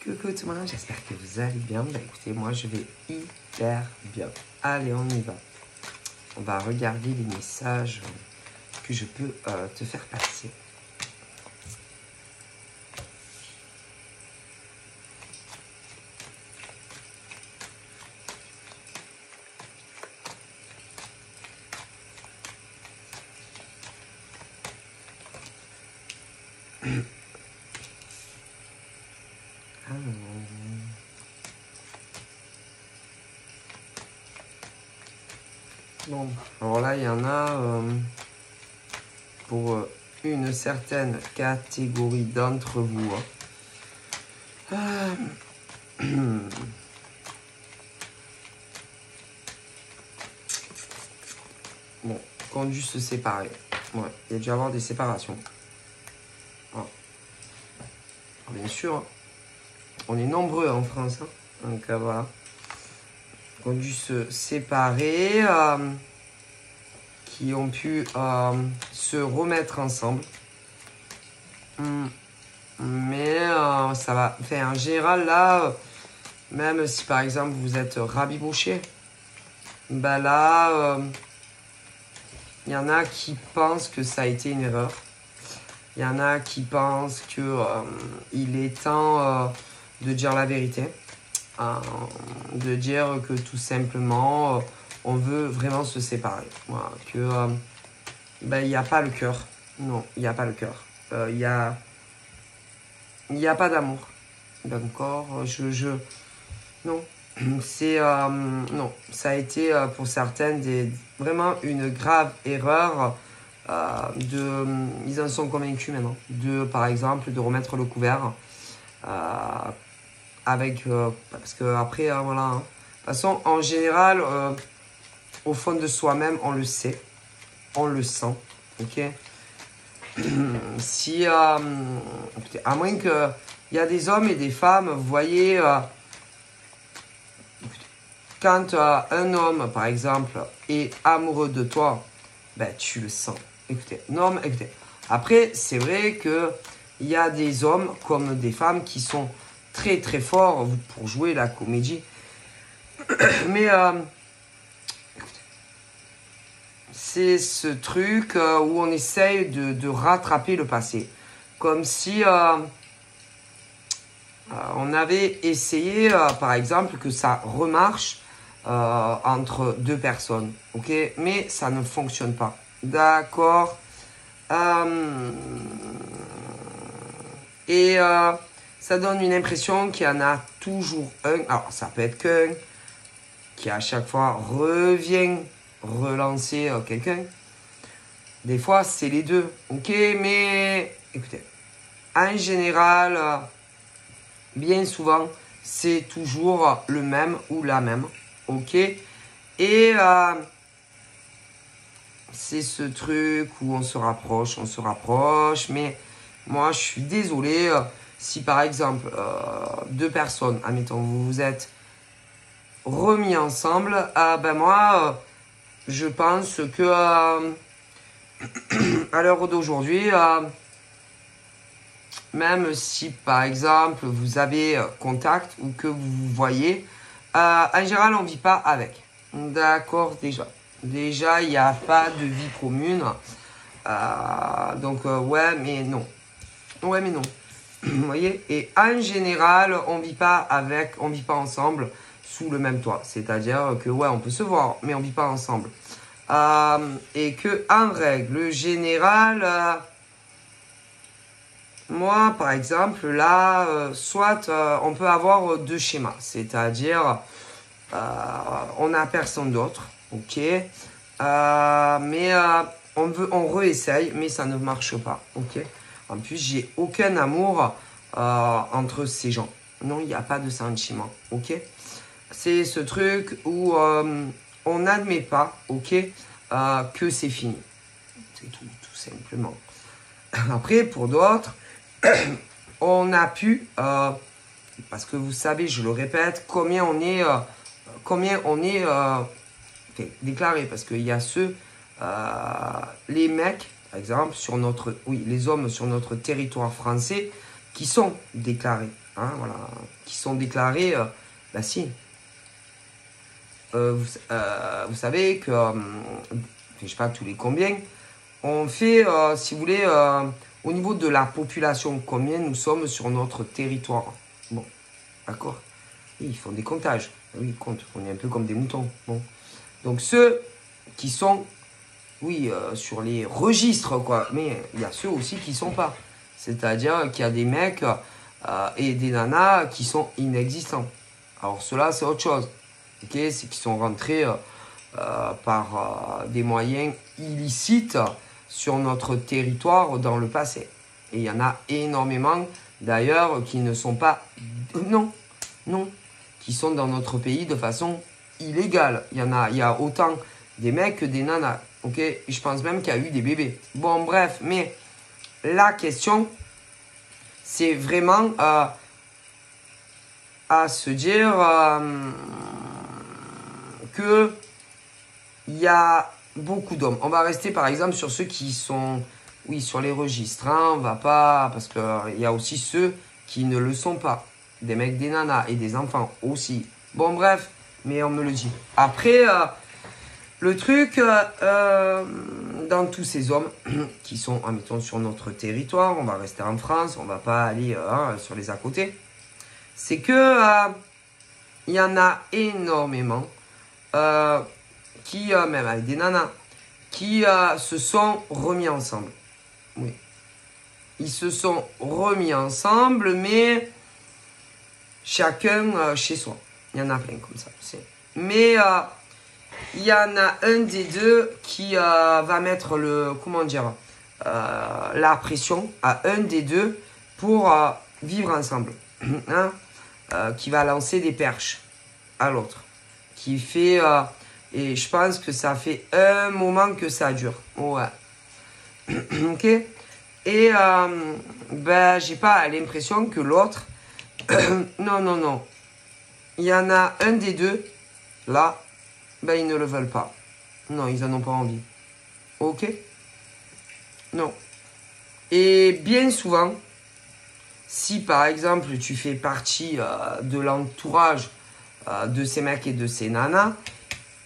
Coucou tout le monde, j'espère que vous allez bien. Bah écoutez, moi je vais hyper bien. Allez, on y va. On va regarder les messages que je peux te faire passer. Bon, alors là, il y en a pour une certaine catégorie d'entre vous. Bon, qu'on a dû se séparer. Ouais, il y a dû y avoir des séparations. Ah. Bien sûr, on est nombreux en France. Hein. Donc voilà. Qu'on a dû se séparer. Qui ont pu se remettre ensemble. Mais ça va. Enfin, en général, là, même si par exemple vous êtes rabibouché, ben là, il y en a qui pensent que ça a été une erreur. Il y en a qui pensent que il est temps de dire la vérité. De dire que tout simplement, on veut vraiment se séparer. Voilà, que ben, il n'y a pas le cœur. Non, il n'y a pas le cœur. Il n'y a pas d'amour. D'accord, non. C'est non, ça a été pour certaines vraiment une grave erreur. Ils en sont convaincus maintenant. Par exemple, de remettre le couvert avec parce que après voilà. Hein. De toute façon, en général, au fond de soi-même, on le sait, on le sent, ok. Si à moins que il y a des hommes et des femmes, vous voyez, quand un homme, par exemple, est amoureux de toi, ben tu le sens. Écoutez, non, mais écoutez. Après, c'est vrai que il y a des hommes comme des femmes qui sont très très forts pour jouer la comédie. Mais c'est ce truc où on essaye de rattraper le passé. Comme si on avait essayé, par exemple, que ça remarche entre deux personnes. Ok, mais ça ne fonctionne pas. D'accord. Et ça donne une impression qu'il y en a toujours un. Alors, ça peut être qu'un qui à chaque fois revient relancer quelqu'un. Des fois, c'est les deux. Ok, mais écoutez, en général, bien souvent, c'est toujours le même ou la même. Ok, et c'est ce truc où on se rapproche, mais moi, je suis désolé. Si par exemple, deux personnes, admettons, vous vous êtes remis ensemble, ben moi, je pense que à l'heure d'aujourd'hui, même si par exemple vous avez contact ou que vous vous voyez, en général on ne vit pas avec. D'accord, déjà il n'y a pas de vie commune. Donc ouais mais non. Ouais mais non. Vous voyez, et en général on vit pas ensemble sous le même toit. C'est-à-dire que ouais on peut se voir mais on vit pas ensemble. Et que en règle générale, moi par exemple là, soit on peut avoir deux schémas, c'est-à-dire on n'a personne d'autre, ok, mais on réessaye, mais ça ne marche pas, ok. En plus j'ai aucun amour entre ces gens, non il n'y a pas de sentiment, ok. C'est ce truc où on n'admet pas, ok, que c'est fini. C'est tout simplement. Après, pour d'autres, on a pu, parce que vous savez, je le répète, combien on est déclaré, parce qu'il y a ceux, les mecs, par exemple, les hommes sur notre territoire français, qui sont déclarés. hein, voilà, qui sont déclarés, bah si. Vous savez que, je sais pas tous les combien, on fait, si vous voulez, au niveau de la population, combien nous sommes sur notre territoire. Bon, d'accord. Ils font des comptages. Oui, ils comptent. On est un peu comme des moutons. Bon. Donc ceux qui sont, oui, sur les registres, quoi. Mais il y a ceux aussi qui ne sont pas. C'est-à-dire qu'il y a des mecs et des nanas qui sont inexistants. Alors ceux-là, c'est autre chose. Ok, c'est qu'ils sont rentrés par des moyens illicites sur notre territoire dans le passé. Et il y en a énormément, d'ailleurs, qui ne sont pas... Non, non, qui sont dans notre pays de façon illégale. Il y a autant des mecs que des nanas. Ok, et je pense même qu'il y a eu des bébés. Bon, bref, mais la question, c'est vraiment à se dire que il y a beaucoup d'hommes. On va rester par exemple sur ceux qui sont, oui, sur les registres. Hein, on va pas, parce que il y a aussi ceux qui ne le sont pas. Des mecs, des nanas et des enfants aussi. Bon, bref, mais on me le dit. Après, le truc, dans tous ces hommes qui sont, admettons, sur notre territoire, on va rester en France, on va pas aller sur les à côté, c'est que il y en a énormément qui, même avec des nanas, qui se sont remis ensemble. Oui. Ils se sont remis ensemble, mais chacun chez soi. Il y en a plein comme ça. Mais il y en a un des deux qui va mettre la pression à un des deux pour vivre ensemble. Hein? Qui va lancer des perches à l'autre. Qui fait... et je pense que ça fait un moment que ça dure. Ouais. Ok. Et j'ai pas l'impression que l'autre... non. Il y en a un des deux, là, ils ne le veulent pas. Non, ils en ont pas envie. Ok. Non. Et bien souvent, si par exemple tu fais partie de l'entourage de ces mecs et de ces nanas,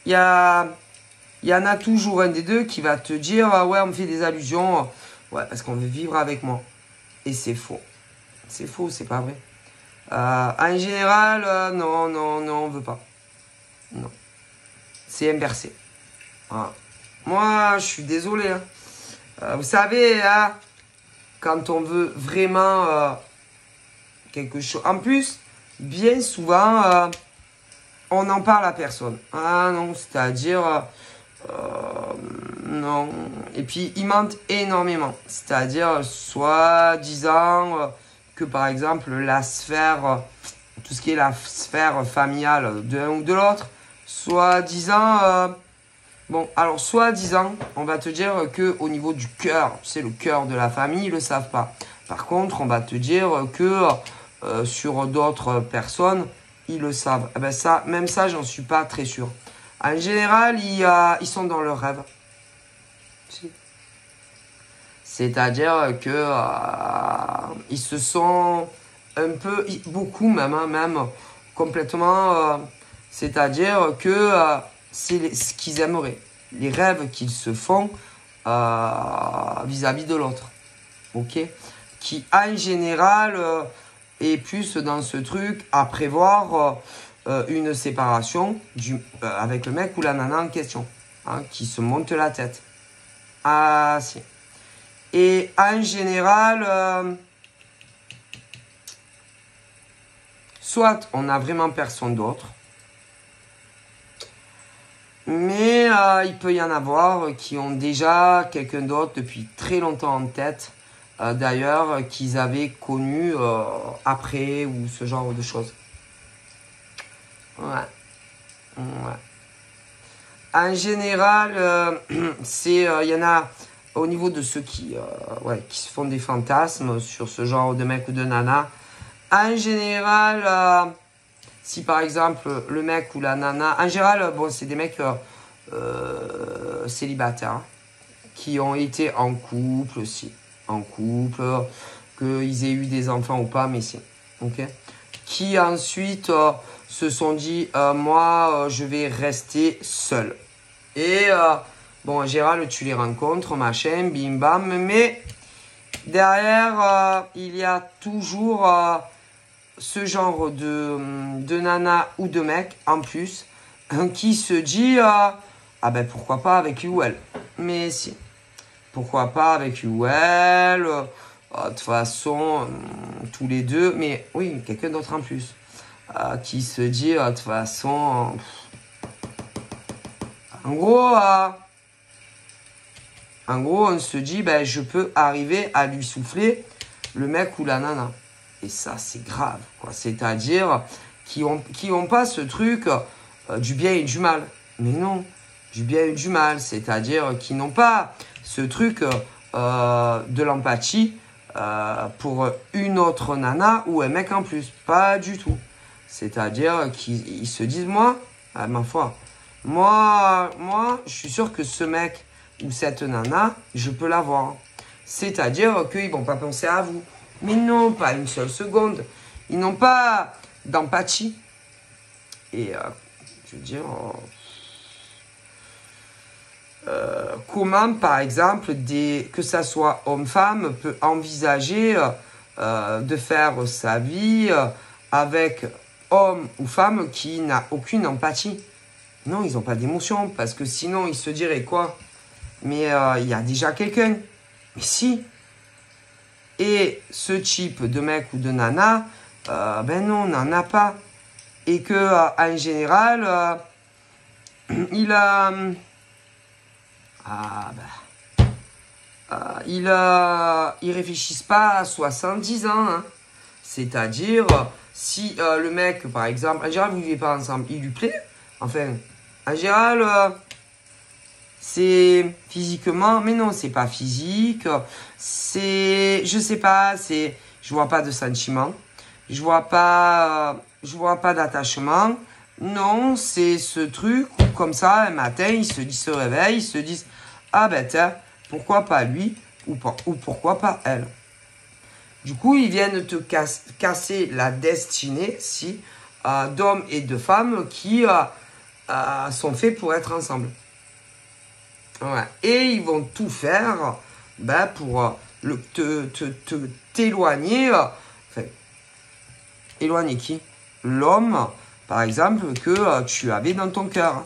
il y en a toujours un des deux qui va te dire ouais, on me fait des allusions, ouais, parce qu'on veut vivre avec moi. Et c'est faux. C'est faux, c'est pas vrai. En général, non, on veut pas. Non. C'est inversé. Voilà. Moi, je suis désolé. Hein. Vous savez, hein, quand on veut vraiment quelque chose. En plus, bien souvent, on en parle à personne. Ah non, c'est-à-dire... non. Et puis, ils mentent énormément. C'est-à-dire, soi-disant que, par exemple, la sphère, tout ce qui est la sphère familiale de l'un ou de l'autre, soi-disant... bon, alors, soi-disant, on va te dire qu'au niveau du cœur, c'est le cœur de la famille, ils ne le savent pas. Par contre, on va te dire que sur d'autres personnes, ils le savent. Eh ben ça, même ça, j'en suis pas très sûr. En général, ils sont dans leur rêve. Si. C'est-à-dire que ils se sont un peu, beaucoup même, hein, même complètement, c'est-à-dire que c'est ce qu'ils aimeraient, les rêves qu'ils se font vis-à-vis de l'autre. Ok, qui en général est plus dans ce truc à prévoir une séparation avec le mec ou la nana en question, hein, qui se monte la tête. Ah si. Et en général, soit on n'a vraiment personne d'autre, mais il peut y en avoir qui ont déjà quelqu'un d'autre depuis très longtemps en tête, d'ailleurs, qu'ils avaient connu après ou ce genre de choses. Ouais. En général, il y en a au niveau de ceux qui se font des fantasmes sur ce genre de mec ou de nana. En général, si par exemple le mec ou la nana, en général, bon, c'est des mecs célibataires hein, qui ont été en couple aussi, qu'ils aient eu des enfants ou pas, mais c'est ok, qui ensuite se sont dit, moi, je vais rester seul. Et bon, en général, tu les rencontres, machin, bim bam, mais derrière, il y a toujours ce genre de nana ou de mec en plus qui se dit ah ben pourquoi pas avec lui ou elle. Mais si, pourquoi pas avec lui ou elle. De toute façon, tous les deux, mais oui, quelqu'un d'autre en plus qui se dit de toute façon, en gros. En gros, on se dit, ben, je peux arriver à lui souffler le mec ou la nana. Et ça, c'est grave, quoi. C'est-à-dire qui ont pas ce truc du bien et du mal. Mais non, du bien et du mal. C'est-à-dire qui n'ont pas ce truc de l'empathie pour une autre nana ou un mec en plus. Pas du tout. C'est-à-dire qu'ils se disent, moi, ma foi, moi, je suis sûr que ce mec ou cette nana, je peux l'avoir. C'est-à-dire qu'ils vont pas penser à vous. Mais non, pas une seule seconde. Ils n'ont pas d'empathie. Et je veux dire, comment, par exemple, que ça soit homme-femme, peut envisager de faire sa vie avec homme ou femme qui n'a aucune empathie. Non, ils n'ont pas d'émotion, parce que sinon, ils se diraient quoi? Mais il y a déjà quelqu'un. Mais si. Et ce type de mec ou de nana, ben non, on n'en a pas. Et que en général, il a... ils réfléchissent pas à 70 ans. Hein. C'est-à-dire, si le mec, par exemple, en général, vous ne vivez pas ensemble, il lui plaît. Enfin, en général... c'est physiquement, mais non, c'est pas physique. C'est, je sais pas, c'est, je vois pas de sentiment. Je vois pas d'attachement. Non, c'est ce truc où, comme ça, un matin, ils se réveillent, ils se disent, ah ben tiens, pourquoi pas lui ou pourquoi pas elle. Du coup, ils viennent te casser la destinée, si, d'hommes et de femmes qui sont faits pour être ensemble. Ouais. Et ils vont tout faire pour t'éloigner. Enfin, éloigner qui? L'homme, par exemple, que tu avais dans ton cœur.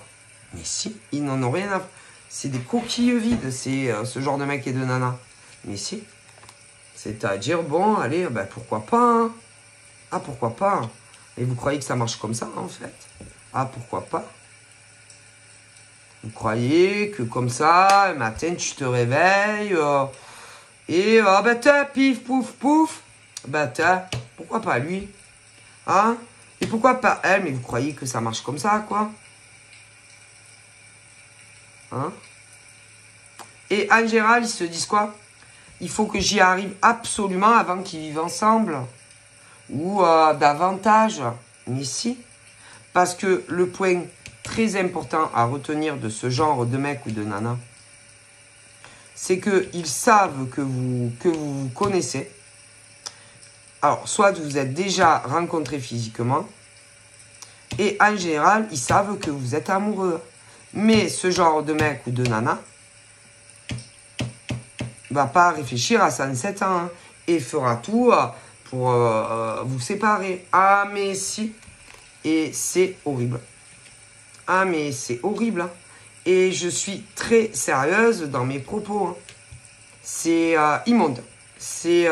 Mais si, ils n'en ont rien à faire. C'est des coquilles vides, c'est ce genre de mec et de nana. Mais si. C'est-à-dire, bon, allez, pourquoi pas. Hein. Ah, pourquoi pas. Et vous croyez que ça marche comme ça, en fait? Ah, pourquoi pas. Vous croyez que comme ça, un matin, tu te réveilles et pif, pouf, pouf. Pourquoi pas lui? Hein? Et pourquoi pas elle? Mais vous croyez que ça marche comme ça, quoi? Hein? Et en général, ils se disent quoi? Il faut que j'y arrive absolument avant qu'ils vivent ensemble. Ou davantage. Mais si. Parce que le point très important à retenir de ce genre de mec ou de nana, c'est qu'ils savent que vous vous connaissez. Alors, soit vous êtes déjà rencontrés physiquement, et en général, ils savent que vous êtes amoureux. Mais ce genre de mec ou de nana va pas réfléchir à 107 ans hein, et fera tout pour vous séparer. Ah, mais si. Et c'est horrible. Ah, mais c'est horrible. Hein. Et je suis très sérieuse dans mes propos. Hein. C'est immonde. C'est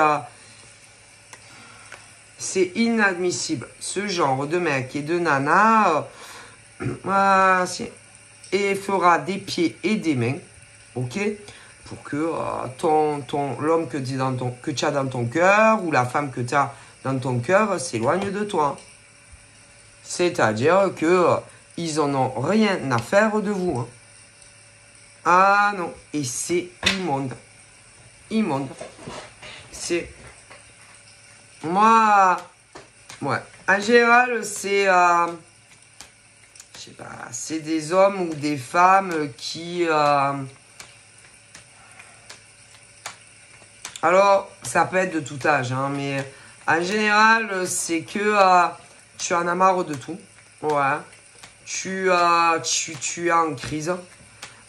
inadmissible. Ce genre de mec et de nana et fera des pieds et des mains. Ok? Pour que l'homme que tu as dans ton cœur ou la femme que tu as dans ton cœur s'éloigne de toi. C'est-à-dire que ils en ont rien à faire de vous. Hein. Ah non. Et c'est immonde. Immonde. C'est... Moi... Ouais. En général, c'est... je sais pas. C'est des hommes ou des femmes qui... Alors, ça peut être de tout âge, hein, mais En général, c'est que tu en as marre de tout. Ouais. Tu es en crise.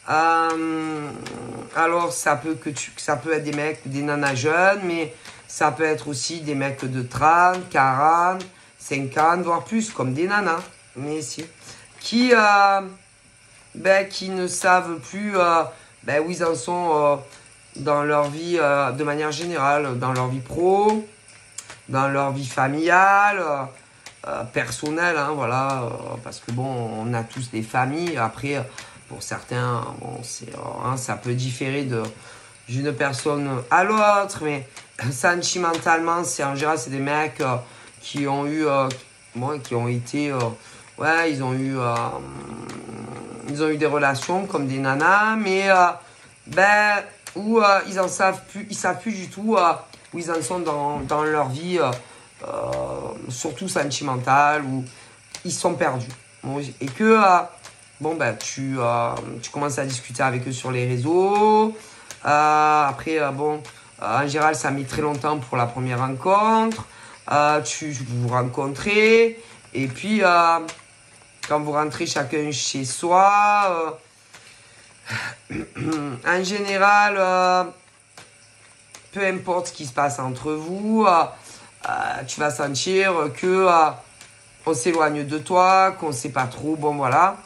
Alors, ça peut être des mecs ou des nanas jeunes, mais ça peut être aussi des mecs de 30, 40, 50, voire plus, comme des nanas. Mais si. Qui ne savent plus où ils en sont dans leur vie de manière générale, dans leur vie pro, dans leur vie familiale, personnelle, hein, voilà, parce que bon, on a tous des familles. Après, pour certains, bon, ça peut différer d'une personne à l'autre, mais sentimentalement, en général, c'est des mecs qui ont eu, qui ont été, ils ont eu des relations comme des nanas, mais où ils savent plus du tout où ils en sont dans leur vie, surtout sentimentale, où ils sont perdus. Bon, et que tu commences à discuter avec eux sur les réseaux. Après, en général, ça a mis très longtemps pour la première rencontre. Vous vous rencontrez. Et puis, quand vous rentrez chacun chez soi, en général, peu importe ce qui se passe entre vous, tu vas sentir que on s'éloigne de toi, qu'on ne sait pas trop, bon voilà.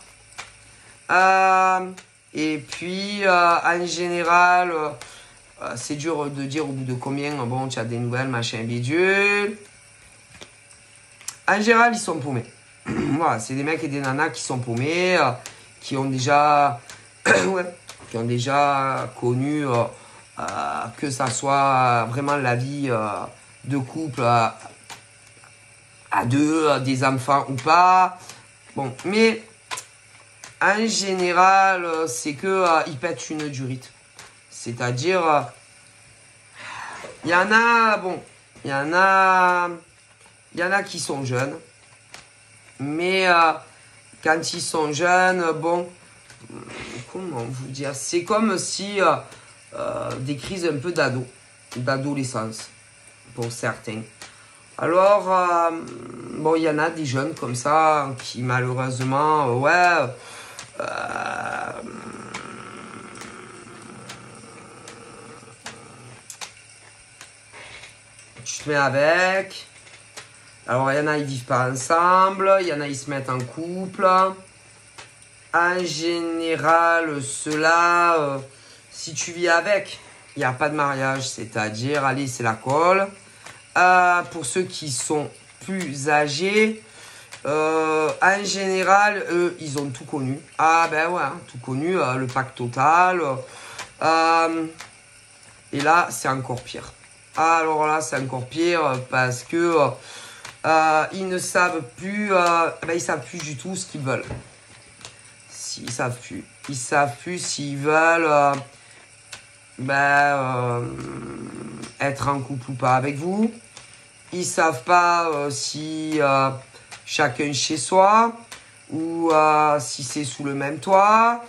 Et puis, en général, c'est dur de dire au bout de combien, bon, tu as des nouvelles, machin, bidule. En général, ils sont paumés. Voilà, c'est des mecs et des nanas qui sont paumés, qui ont déjà, connu que ça soit vraiment la vie de couple à deux, des enfants ou pas. Bon, mais en général, c'est que ils pètent une durite. C'est-à-dire, il y en a qui sont jeunes. Mais quand ils sont jeunes, comment vous dire, c'est comme si des crises un peu d'adolescence, pour certains. Alors, il y en a des jeunes comme ça qui malheureusement, tu te mets avec. Alors, il y en a, ils vivent pas ensemble. Il y en a, ils se mettent en couple. En général, ceux-là, si tu vis avec, il n'y a pas de mariage. C'est-à-dire, allez, c'est la colle. Pour ceux qui sont plus âgés, en général, eux, ils ont tout connu. Ah, tout connu, le pacte total. Et là, c'est encore pire. Alors là, c'est encore pire parce que ils ne savent plus, ils savent plus du tout ce qu'ils veulent. Ils savent plus s'ils veulent être en couple ou pas avec vous. Ils savent pas si chacun chez soi ou si c'est sous le même toit.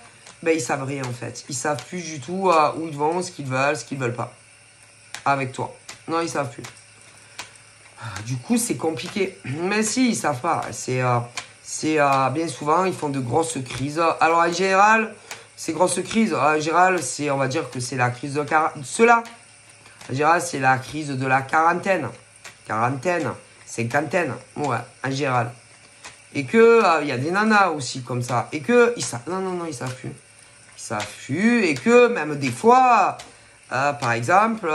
Ils savent rien en fait. Ils savent plus du tout où ils vont, ce qu'ils veulent pas avec toi. Non, ils savent plus. Du coup, c'est compliqué. Mais si, ils savent pas. C'est bien souvent, ils font de grosses crises. Alors, en général, ces grosses crises, on va dire que c'est la crise de cela. En général, c'est la crise de la quarantaine, cinquantaine. Ouais, en général. Et que, y a des nanas aussi comme ça. Et que, ils savent. Non, ils savent plus. Ils savent plus. Et que, même des fois, par exemple,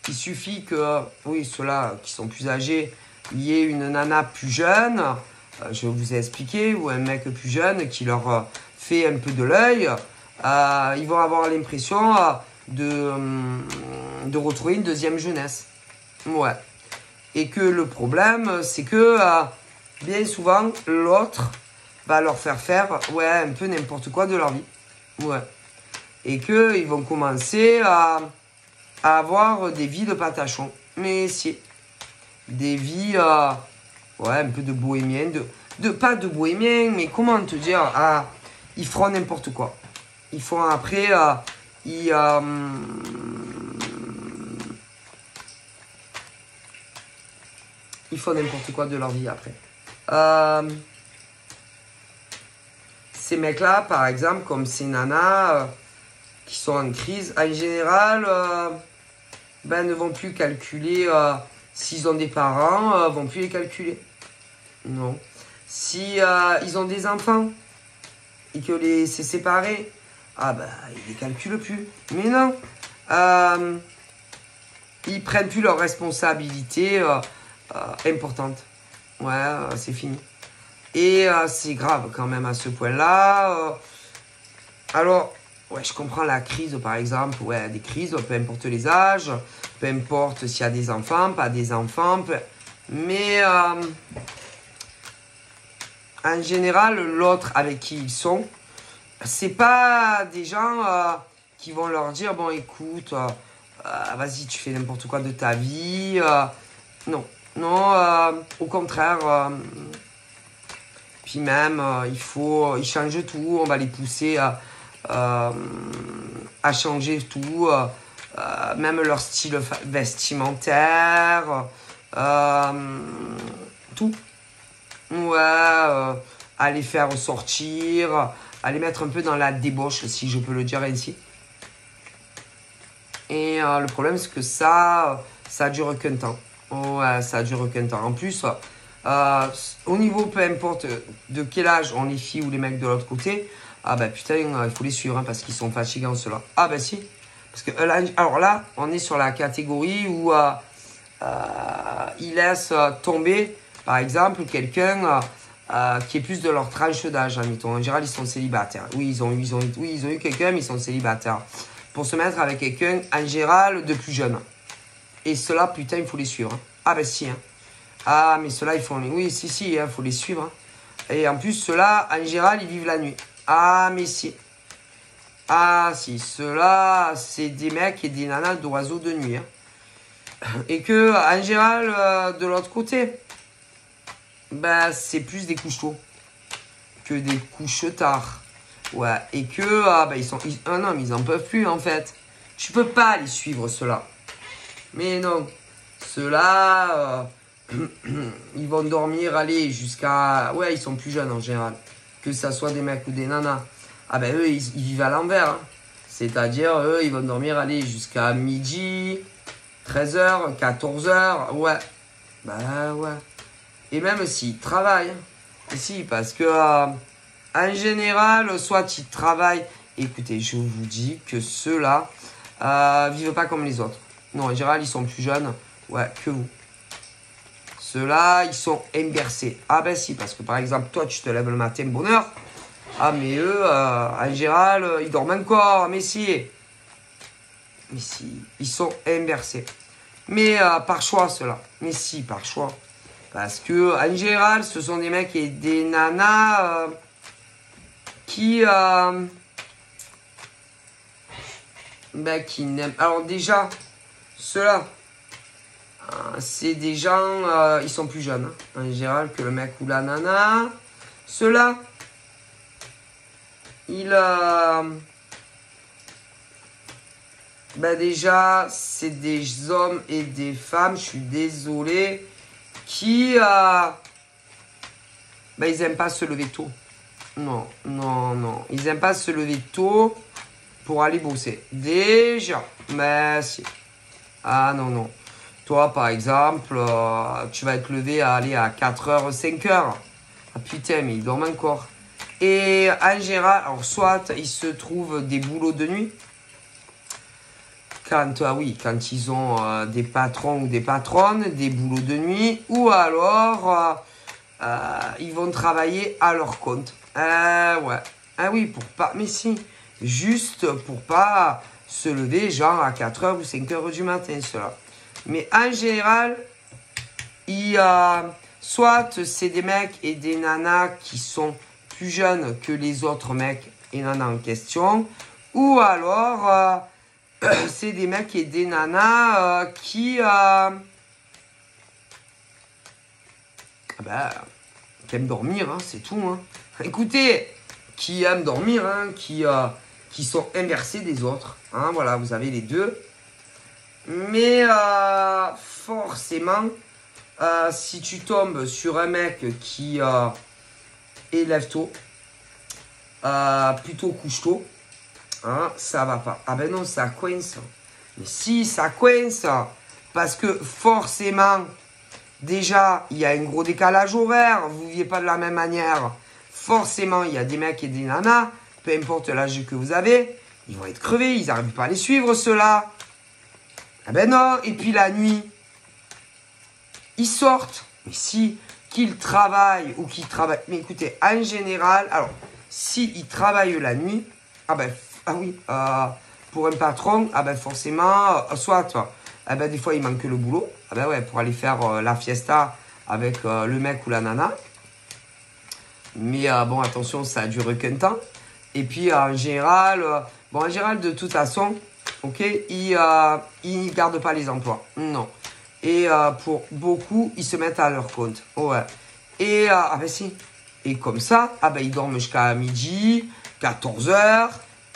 il suffit que, ceux-là qui sont plus âgés, il y ait une nana plus jeune, je vous ai expliqué, ou un mec plus jeune qui leur fait un peu de l'œil, ils vont avoir l'impression de retrouver une deuxième jeunesse. Ouais. Et que le problème, c'est que bien souvent, l'autre va leur faire un peu n'importe quoi de leur vie. Ouais. Et qu'ils vont commencer à avoir des vies de patachon. Mais si. Des vies, un peu de bohémien. Pas de bohémien, mais comment te dire, ils feront n'importe quoi. Ils font après, Ils font n'importe quoi de leur vie après. Ces mecs-là, par exemple, comme ces nanas qui sont en crise, en général, ne vont plus calculer s'ils ont des parents, vont plus les calculer. Non. Si ils ont des enfants et que c'est séparé, ils les calculent plus. Mais non. Ils prennent plus leurs responsabilités importantes. Ouais, c'est fini. Et c'est grave quand même à ce point-là. Alors, ouais, je comprends la crise, par exemple. Ouais, des crises, peu importe les âges, peu importe s'il y a des enfants, pas des enfants. Mais en général, l'autre avec qui ils sont, c'est pas des gens qui vont leur dire, bon, écoute, vas-y, tu fais n'importe quoi de ta vie. Non, non, au contraire. Puis même, ils changent tout, on va les pousser à changer tout, même leur style vestimentaire, tout. Ouais, à les faire sortir, à les mettre un peu dans la débauche, si je peux le dire ainsi. Et le problème, c'est que ça dure qu'un temps. Ouais, ça dure qu'un temps. En plus, au niveau, peu importe de quel âge on les filles ou les mecs de l'autre côté, putain, il faut les suivre parce qu'ils sont fatigants ceux-là. Si. Parce que alors là, on est sur la catégorie où ils laissent tomber, par exemple, quelqu'un qui est plus de leur tranche d'âge, admettons. En général, ils sont célibataires. Oui, ils ont eu quelqu'un, mais ils sont célibataires. Pour se mettre avec quelqu'un, en général, de plus jeune. Et ceux-là, putain, il faut les suivre. Si, hein. Mais ceux-là, il faut... Oui, si, il faut les suivre. Hein. Et en plus, ceux-là, en général, ils vivent la nuit. Mais si. Si, ceux-là, c'est des mecs et des nanas d'oiseaux de nuit. Hein. Et que, en général, de l'autre côté, c'est plus des couches tôt que des couches tard. Ouais, et que, non, mais ils en peuvent plus, en fait. Tu peux pas les suivre, ceux-là. Mais non, ceux-là, ils vont dormir, aller jusqu'à... Ouais, ils sont plus jeunes, en général. Que ça soit des mecs ou des nanas. Eux, ils vivent à l'envers. Hein. C'est-à-dire, eux, ils vont dormir, aller jusqu'à midi, 13h, 14h. Ouais. Ouais. Et même s'ils travaillent. Si, parce que... en général, soit ils travaillent. Écoutez, je vous dis que ceux-là vivent pas comme les autres. Non, en général, ils sont plus jeunes. Ouais, que vous. Ceux-là, ils sont imbercés. Si, parce que par exemple, toi, tu te lèves le matin, bonheur. Mais eux, en général, ils dorment encore. Mais si, ils sont imbercés. Mais par choix, ceux-là. Mais si, par choix. Parce que, en général, ce sont des mecs et des nanas... qui n'aiment... Alors déjà, ceux-là, c'est des gens, ils sont plus jeunes, hein, en général, que le mec ou la nana. Ceux-là, déjà, c'est des hommes et des femmes, je suis désolé, qui, ils aiment pas se lever tôt. Non. Ils n'aiment pas se lever tôt pour aller bosser. Déjà. Merci. Non. Toi, par exemple, tu vas être levé à aller à 4h, 5h. Putain, mais ils dorment encore. Et en général, alors soit ils se trouvent des boulots de nuit. Quand ils ont des patrons ou des patronnes, des boulots de nuit. Ou alors, ils vont travailler à leur compte. Ouais. Oui, pour pas... Mais si. Juste pour pas se lever genre à 4h ou 5h du matin, cela. Mais en général, soit c'est des mecs et des nanas qui sont plus jeunes que les autres mecs et nanas en question. Ou alors, c'est des mecs et des nanas qui aiment dormir, hein, c'est tout. Hein. Écoutez, qui aiment dormir, hein, qui sont inversés des autres. Hein, voilà, vous avez les deux. Mais forcément, si tu tombes sur un mec qui est lève-tôt, plutôt couche-tôt, hein, ça va pas. Ah ben non, ça coince. Mais si, ça coince. Parce que forcément, déjà, il y a un gros décalage horaire. Vous ne vivez pas de la même manière. Forcément, il y a des mecs et des nanas, peu importe l'âge que vous avez, ils vont être crevés. Ils n'arrivent pas à les suivre, ceux-là. Ah ben non. Et puis la nuit, ils sortent. Mais si, qu'ils travaillent ou qu'ils travaillent... Mais écoutez, en général, alors, s'ils travaillent la nuit, ah ben, ah oui, pour un patron, ah ben forcément, soit, ah ben des fois il manque le boulot, ah ben ouais, pour aller faire la fiesta avec le mec ou la nana. Mais bon, attention, ça dure qu'un temps. Et puis en général, bon, en général, de toute façon, ok, ils ne gardent pas les emplois. Non. Et pour beaucoup, ils se mettent à leur compte. Ouais. Et ah ben si. Et comme ça, ah ben ils dorment jusqu'à midi, 14 h.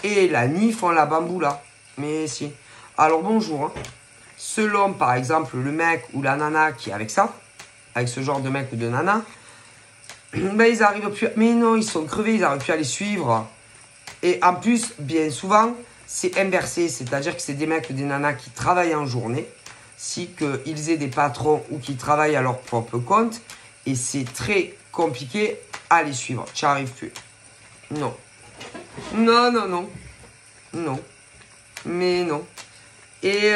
Et la nuit, ils font la bamboula. Mais si. Alors bonjour. Hein. Selon, par exemple, le mec ou la nana qui est avec ça, avec ce genre de mec ou de nana, ben ils arrivent plus... Mais non, ils sont crevés, ils n'arrivent plus à les suivre. Et en plus, bien souvent, c'est inversé. C'est-à-dire que c'est des mecs ou des nanas qui travaillent en journée, si qu'ils aient des patrons ou qui travaillent à leur propre compte. Et c'est très compliqué à les suivre. Tu n'y arrives plus. Non. Non, non, non. Non. Mais non. Et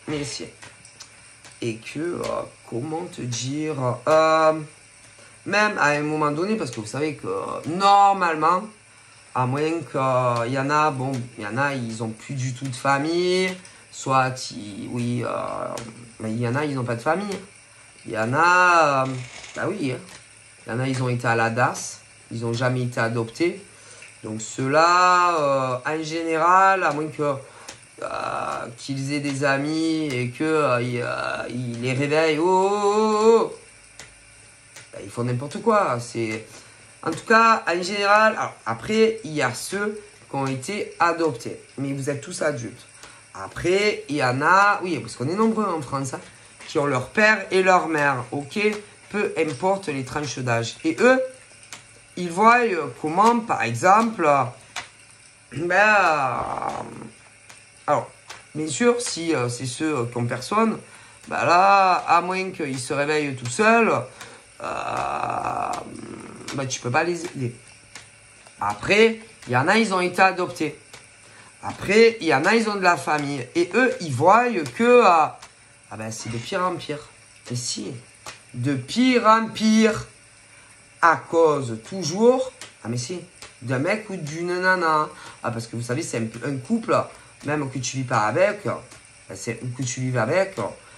mais si. Et que comment te dire même à un moment donné, parce que vous savez que normalement, à moins qu'il y en a, bon, il y en a, ils ont plus du tout de famille, soit oui, mais il y en a, ils n'ont pas de famille. Il y en a, bah oui, hein. Il y en a, ils ont été à la DAS, ils n'ont jamais été adoptés. Donc ceux-là, en général, à moins que qu'ils aient des amis et que ils les réveillent, ben, ils font n'importe quoi. En tout cas, en général, alors, après, il y a ceux qui ont été adoptés. Mais vous êtes tous adultes. Après, il y en a, oui, parce qu'on est nombreux en France, hein, qui ont leur père et leur mère, ok? Peu importe les tranches d'âge. Et eux, ils voient comment, par exemple, alors, bien sûr, si c'est ceux qui ont personne, bah là, à moins qu'ils se réveillent tout seuls, bah tu peux pas les aider. Après, il y en a, ils ont été adoptés. Après, il y en a, ils ont de la famille. Et eux, ils voient que c'est de pire en pire. Et si, de pire en pire, à cause toujours, mais si, d'un mec ou d'une nana. Parce que vous savez, c'est un couple, même que tu vis pas avec, que tu vives avec,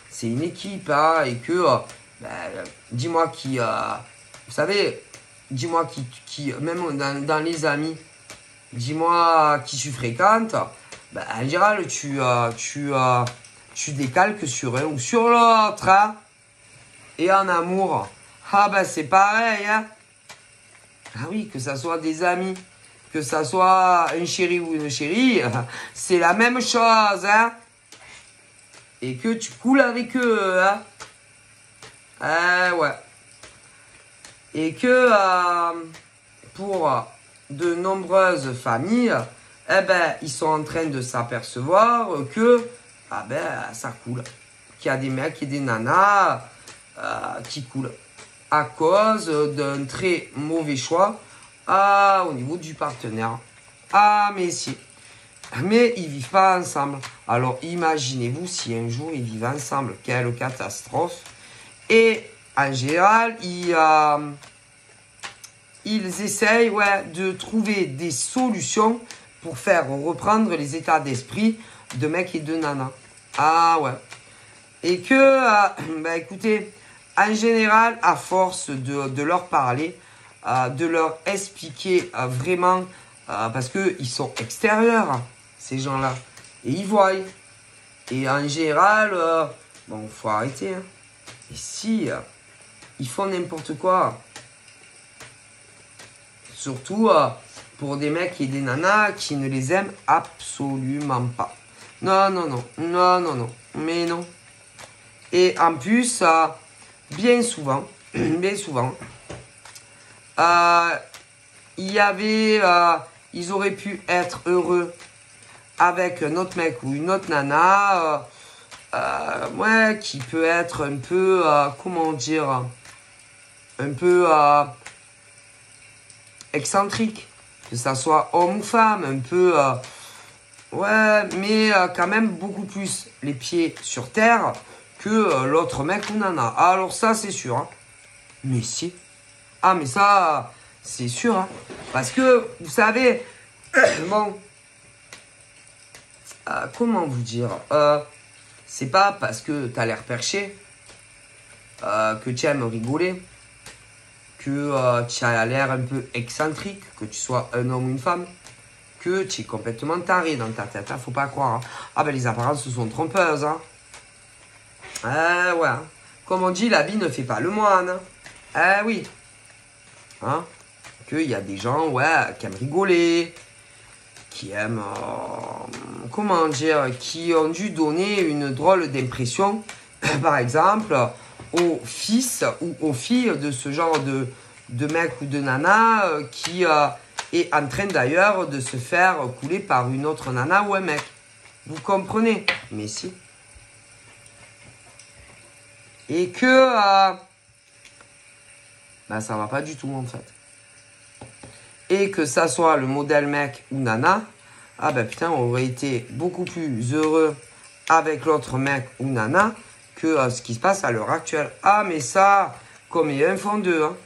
c'est une équipe, hein, et que, dis-moi qui, vous savez, dis-moi qui même dans les amis, dis-moi qui tu fréquentes, en général, tu décalques sur un ou sur l'autre, hein. Et en amour, c'est pareil, hein. Ah oui, que ça soit des amis, que ça soit un chéri ou une chérie, c'est la même chose, hein. Et que tu coules avec eux, hein. Ouais. Et que pour de nombreuses familles, ils sont en train de s'apercevoir que ça coule. Qu'il y a des mecs et des nanas qui coulent à cause d'un très mauvais choix au niveau du partenaire. Mais si. Mais ils vivent pas ensemble. Alors imaginez-vous si un jour ils vivent ensemble. Quelle catastrophe. Et en général, ils essayent de trouver des solutions pour faire reprendre les états d'esprit de mecs et de nanas. Et que, écoutez, en général, à force de leur parler, de leur expliquer vraiment, parce qu'ils sont extérieurs, ces gens-là, et ils voient. Et en général, faut arrêter. Hein. Et si ils font n'importe quoi, surtout pour des mecs et des nanas qui ne les aiment absolument pas. Non, non, non, non, non, non, mais non. Et en plus, bien souvent, il y avait, ils auraient pu être heureux avec un autre mec ou une autre nana, ouais, qui peut être un peu, comment dire, un peu excentrique, que ça soit homme ou femme, un peu, ouais, mais quand même beaucoup plus les pieds sur terre que l'autre mec ou nana. Alors ça, c'est sûr, hein. Mais si. Ah, mais ça, c'est sûr, hein. Parce que, vous savez, bon, comment vous dire, c'est pas parce que t'as l'air perché, que tu aimes rigoler, que tu as l'air un peu excentrique, que tu sois un homme ou une femme, que tu es complètement taré dans ta tête, hein, faut pas croire. Hein. Ah ben les apparences sont trompeuses. Hein. Ouais, hein. Comme on dit, la vie ne fait pas le moine. Hein. Oui. Hein. Qu'il y a des gens, ouais, qui aiment rigoler, qui aiment, comment dire, qui ont dû donner une drôle d'impression, par exemple, aux fils ou aux filles de ce genre de mec ou de nana qui est en train d'ailleurs de se faire couler par une autre nana ou un mec. Vous comprenez? Mais si. Et que ben, ça va pas du tout en fait. Et que ça soit le modèle mec ou nana, ah ben putain, on aurait été beaucoup plus heureux avec l'autre mec ou nana que ce qui se passe à l'heure actuelle. Ah, mais ça, comme il y a un fond d'eux, hein.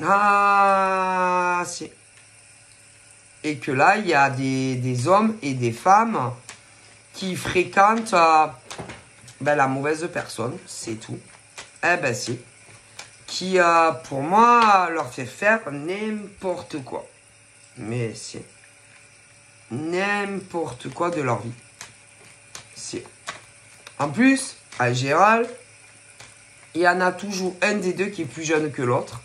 Ah, si. Et que là, il y a des hommes et des femmes qui fréquentent ben, la mauvaise personne, c'est tout. Eh ben si. Qui, pour moi, leur fait faire n'importe quoi. Mais si. N'importe quoi de leur vie. Si. En plus, en général, il y en a toujours un des deux qui est plus jeune que l'autre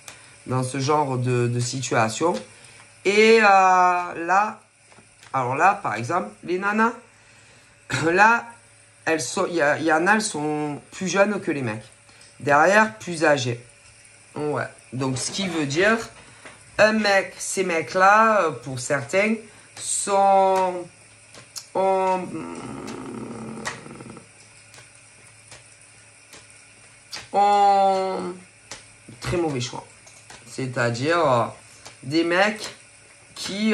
dans ce genre de situation. Et là, alors là, par exemple, les nanas, là, il y en a, elles sont plus jeunes que les mecs. Derrière, plus âgées. Ouais. Donc, ce qui veut dire, ces mecs-là, pour certains, sont très mauvais choix. C'est-à-dire des mecs qui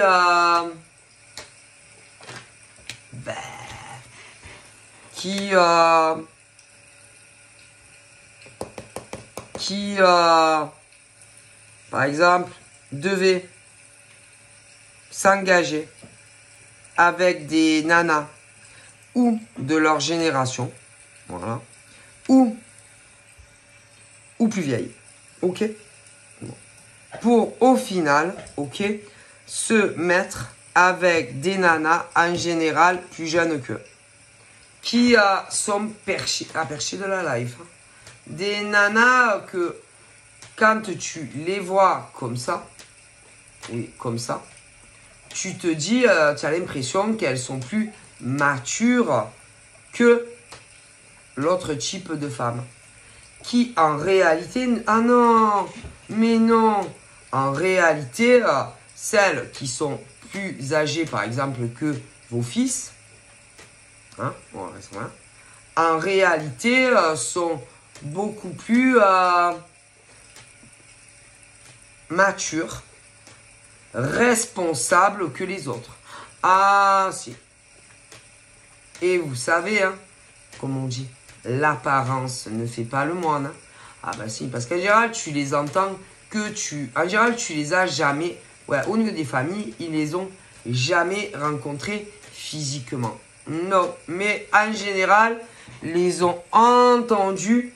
par exemple, devaient s'engager avec des nanas ou de leur génération, voilà, ou plus vieilles, ok, pour au final, ok, se mettre avec des nanas en général plus jeunes qu'eux, qui sont perchés de la life, hein. Des nanas que quand tu les vois comme ça, oui, comme ça, tu te dis, tu as l'impression qu'elles sont plus matures que l'autre type de femme. Qui en réalité, ah non, mais non, en réalité, celles qui sont plus âgées, par exemple, que vos fils, hein, bon, en réalité, sont beaucoup plus matures, responsables que les autres. Ah, si. Et vous savez, hein, comme on dit, l'apparence ne fait pas le moine. Hein. Ah bah si, parce qu'en général, tu les entends en général, tu les as jamais... Ouais, au niveau des familles, ils les ont jamais rencontrés physiquement. Non, mais en général, les ont entendus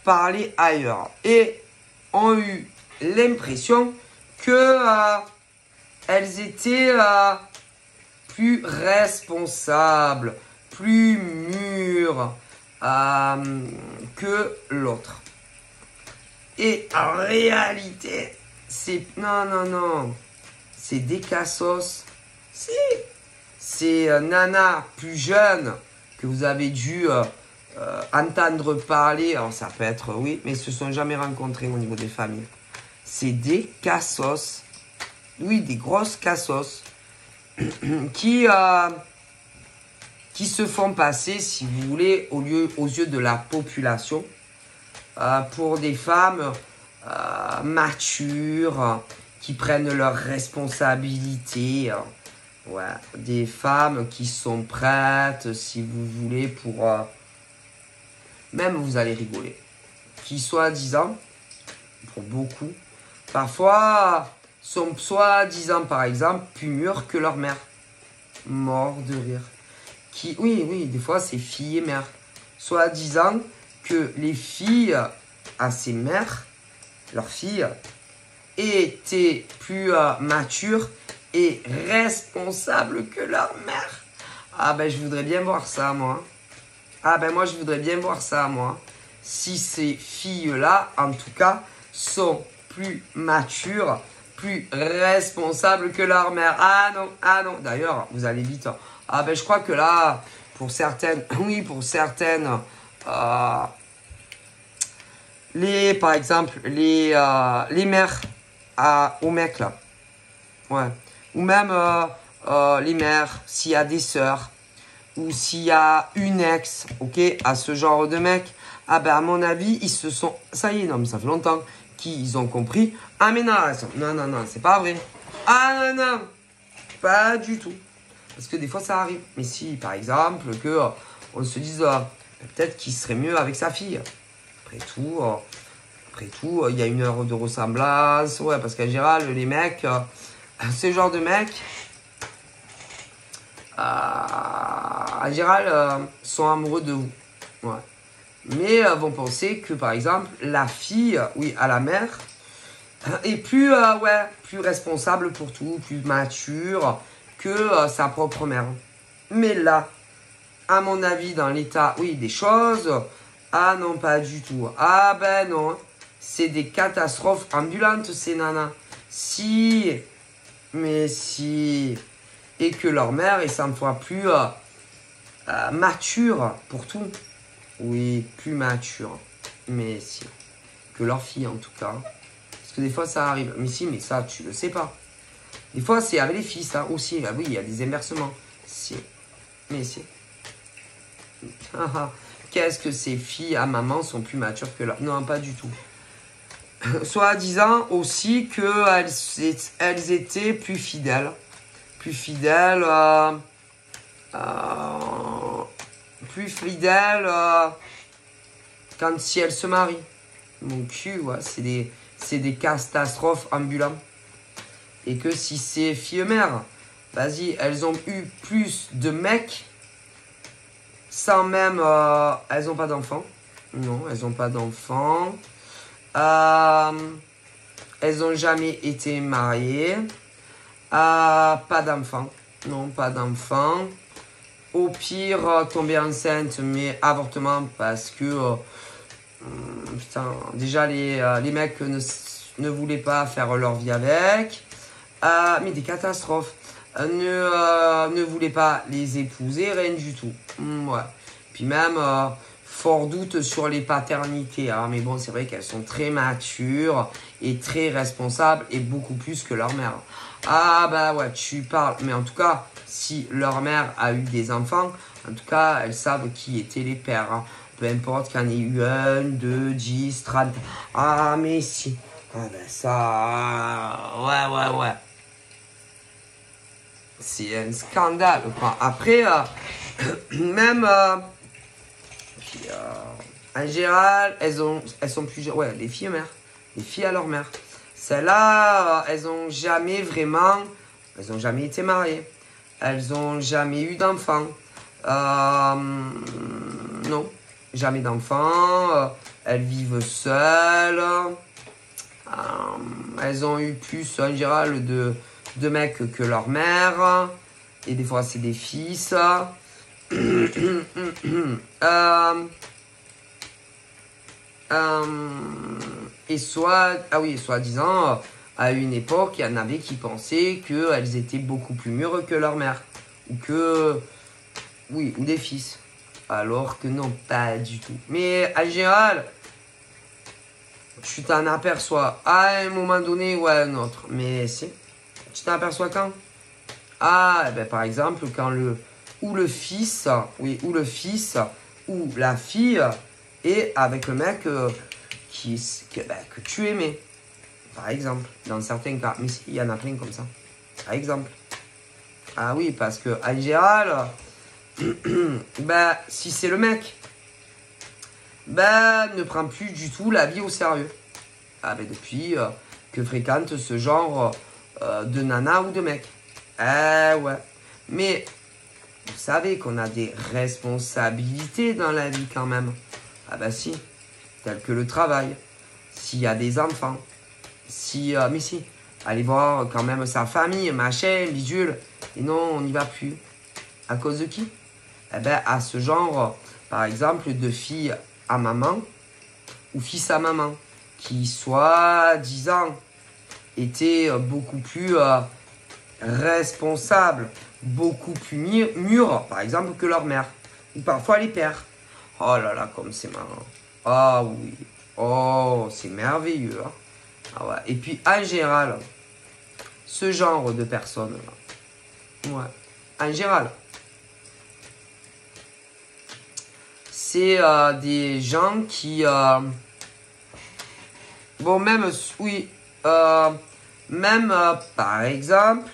parler ailleurs. Et ont eu l'impression que elles étaient plus responsables, plus mûres que l'autre. Et en réalité, c'est... Non. C'est des cassos. C'est nana plus jeune que vous avez dû entendre parler, alors ça peut être, oui, mais ils se sont jamais rencontrés au niveau des familles. C'est des cassos, oui, des grosses cassos, qui se font passer, si vous voulez, aux yeux de la population, pour des femmes matures, qui prennent leurs responsabilités. Ouais, des femmes qui sont prêtes, si vous voulez, pour... même vous allez rigoler. Qui, soi-disant, pour beaucoup, parfois sont soi-disant, par exemple, plus mûres que leur mère. Mort de rire. Qui, oui, des fois, c'est filles et mères. Soi-disant que les filles à ses mères, leurs filles, étaient plus matures et responsables que leur mère. Ah ben, je voudrais bien voir ça, moi. Ah ben, moi, je voudrais bien voir ça, moi. Si ces filles-là, en tout cas, sont plus matures, plus responsables que leur mère. Ah non. D'ailleurs, vous allez vite. Ah ben, je crois que là, pour certaines, oui, pour certaines, par exemple, les mères aux mecs, là. Ouais. Ou même les mères, s'il y a des sœurs, ou s'il y a une ex, ok, à ce genre de mec, ah ben à mon avis, ils se sont... Ça y est, non, mais ça fait longtemps qu'ils ont compris. Ah mais non, non, c'est pas vrai. Ah non, pas du tout. Parce que des fois, ça arrive. Mais si, par exemple, que on se dise peut-être qu'il serait mieux avec sa fille. Après tout, il y a une heure de ressemblance. Ouais, parce qu'en général, les mecs, ce genre de mecs, en général, sont amoureux de vous. Ouais. Mais vont penser que, par exemple, la fille, oui, à la mère, est plus responsable pour tout, plus mature que sa propre mère. Mais là, à mon avis, dans l'état, oui, des choses, ah non, pas du tout. Ah ben non, c'est des catastrophes ambulantes, ces nanas. Si, mais si, et que leur mère est 100 fois plus mature pour tout. Oui, plus mature, mais si, que leur fille en tout cas. Parce que des fois ça arrive, mais si, mais ça tu le sais pas. Des fois c'est avec les filles ça aussi, ah oui, il y a des inversements. Si, mais si. Qu'est-ce que ces filles à maman sont plus matures que leur... Non, pas du tout. Soit disant aussi qu'elles étaient plus fidèles. Plus fidèles... plus fidèles quand si elles se marient. Mon cul, ouais, c'est des catastrophes ambulants. Et que si c'est filles-mères, vas-y, elles ont eu plus de mecs sans même... elles n'ont pas d'enfants. Non, elles n'ont pas d'enfants. Elles n'ont jamais été mariées. Pas d'enfants. Non, pas d'enfants. Au pire, tomber enceinte, mais avortement parce que... putain, déjà les mecs ne voulaient pas faire leur vie avec. Mais des catastrophes. Ne voulaient pas les épouser, rien du tout. Ouais. Puis même, fort doute sur les paternités. Hein, mais bon, c'est vrai qu'elles sont très matures et très responsables et beaucoup plus que leur mère. Ah bah ouais, tu parles. Mais en tout cas, si leur mère a eu des enfants, en tout cas, elles savent qui étaient les pères. Hein. Peu importe qu'il y en ait eu 1, 2, 10, 30. Ah mais si. Ah ben ça... ouais. C'est un scandale, quoi. Après, même... en général, elles sont plus... Ouais, les filles mères. Les filles à leur mère. Celles-là, elles n'ont jamais vraiment... Elles n'ont jamais été mariées. Elles n'ont jamais eu d'enfants. Non, jamais d'enfants. Elles vivent seules. Elles ont eu plus, en général, de mecs que leur mère. Et des fois, c'est des fils. Et soi-disant, à une époque, il y en avait qui pensaient qu'elles étaient beaucoup plus mûres que leur mère. Ou des fils. Alors que non, pas du tout. Mais en général, tu t'en aperçois à un moment donné ou à un autre. Mais si, tu t'en aperçois quand? Ah, eh ben, par exemple, quand le fils, oui, ou le fils, ou la fille est avec le mec que tu aimais. Par exemple, dans certains cas. Mais si, il y en a plein comme ça. Par exemple. Ah oui, parce que en général, ben, si c'est le mec, ben, ne prend plus du tout la vie au sérieux. Ah ben, depuis que fréquente ce genre de nana ou de mec. Eh ouais. Mais vous savez qu'on a des responsabilités dans la vie quand même. Ah ben si. Tel que le travail. S'il y a des enfants. Si, mais si. Aller voir quand même sa famille, machin, bidule. Et non, on n'y va plus. À cause de qui? Eh ben, à ce genre, par exemple, de fille à maman ou fils à maman, qui, soi-disant, étaient beaucoup plus responsables, beaucoup plus mûrs, par exemple, que leur mère. Ou parfois les pères. Oh là là, comme c'est marrant. Ah oui. Oh, c'est merveilleux. Hein. Ah ouais. Et puis, en général, ce genre de personnes-là, ouais, en général, c'est des gens qui, bon, même, oui, même, par exemple,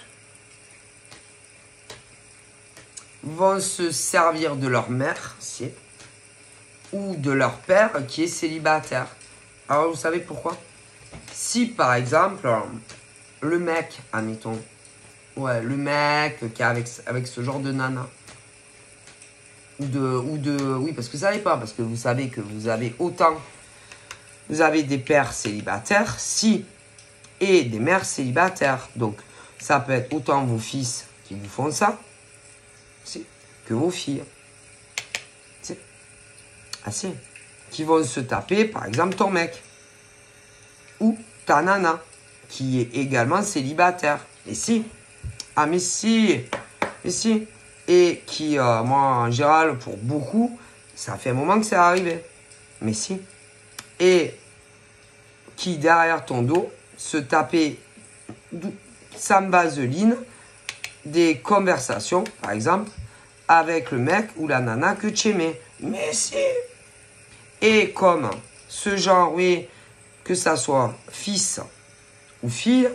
vont se servir de leur mère, si, ou de leur père qui est célibataire. Alors, vous savez pourquoi? Si, par exemple, le mec, admettons, ouais, le mec qui est avec ce genre de nana, oui, parce que ça n'est pas, parce que vous savez que vous avez autant, vous avez des pères célibataires, si, et des mères célibataires. Donc, ça peut être autant vos fils qui vous font ça, si, que vos filles. Si. Ah si. Qui vont se taper, par exemple, ton mec. Ou ta nana, qui est également célibataire. Et si. Ah, mais si. Mais si. Et qui, moi, en général, pour beaucoup, ça fait un moment que c'est arrivé. Mais si. Et qui, derrière ton dos, se tapait sans vaseline des conversations, par exemple, avec le mec ou la nana que tu aimais. Mais si. Et comme ce genre, oui, que ça soit fils ou fille,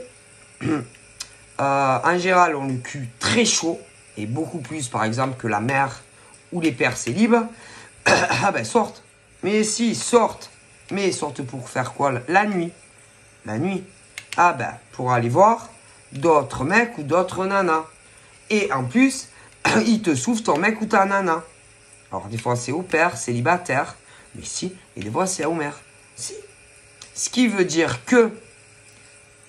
en général, on le cul très chaud, et beaucoup plus, par exemple, que la mère ou les pères célibes, ah ben, sortent. Mais si, sortent. Mais sortent pour faire quoi? La nuit. La nuit. Ah ben, pour aller voir d'autres mecs ou d'autres nanas. Et en plus, ils te souffrent ton mec ou ta nana. Alors, des fois, c'est au père, célibataire. Mais si, et des fois, c'est au mère. Si. Ce qui veut dire que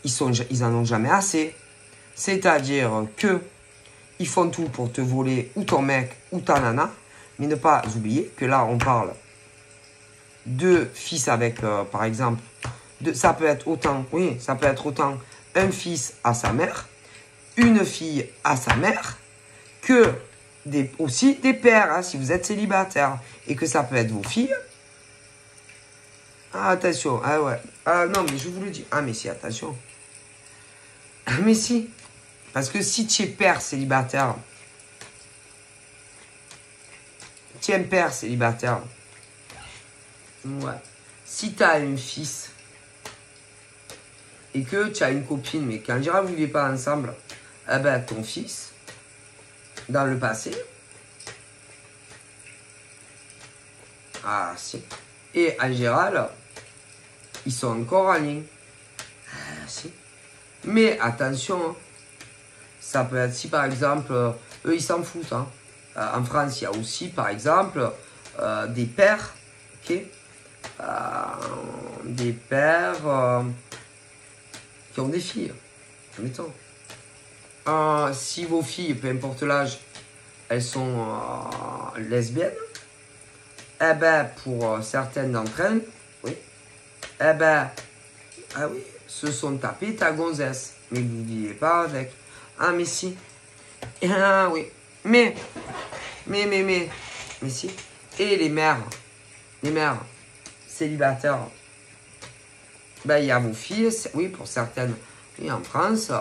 ils en ont jamais assez. C'est-à-dire que ils font tout pour te voler ou ton mec ou ta nana. Mais ne pas oublier que là, on parle de fils avec, par exemple, ça peut être autant, oui, ça peut être autant un fils à sa mère, une fille à sa mère, que aussi des pères, hein, si vous êtes célibataire, et que ça peut être vos filles. Ah, attention, ah ouais. Ah non, mais je vous le dis. Ah, mais si, attention. Ah, mais si. Parce que si tu es père célibataire, tu es un père célibataire, ouais. Si tu as un fils et que tu as une copine, mais qu'en général vous ne vivez pas ensemble, eh ben ton fils, dans le passé, ah si, et en général, ils sont encore en ligne. Ah si. Mais attention, hein, ça peut être si par exemple, eux ils s'en foutent. Hein. En France, il y a aussi par exemple des pères, ok, des pères qui ont des filles, admettons. Si vos filles, peu importe l'âge, elles sont lesbiennes, eh ben pour certaines d'entre elles, oui, eh ben, ah oui, se sont tapés ta gonzesse. Mais vous ne vivez pas avec. Ah mais si. Ah oui. Mais si. Et les mères célibataires, ben, il y a vos filles, oui, pour certaines. Et en France,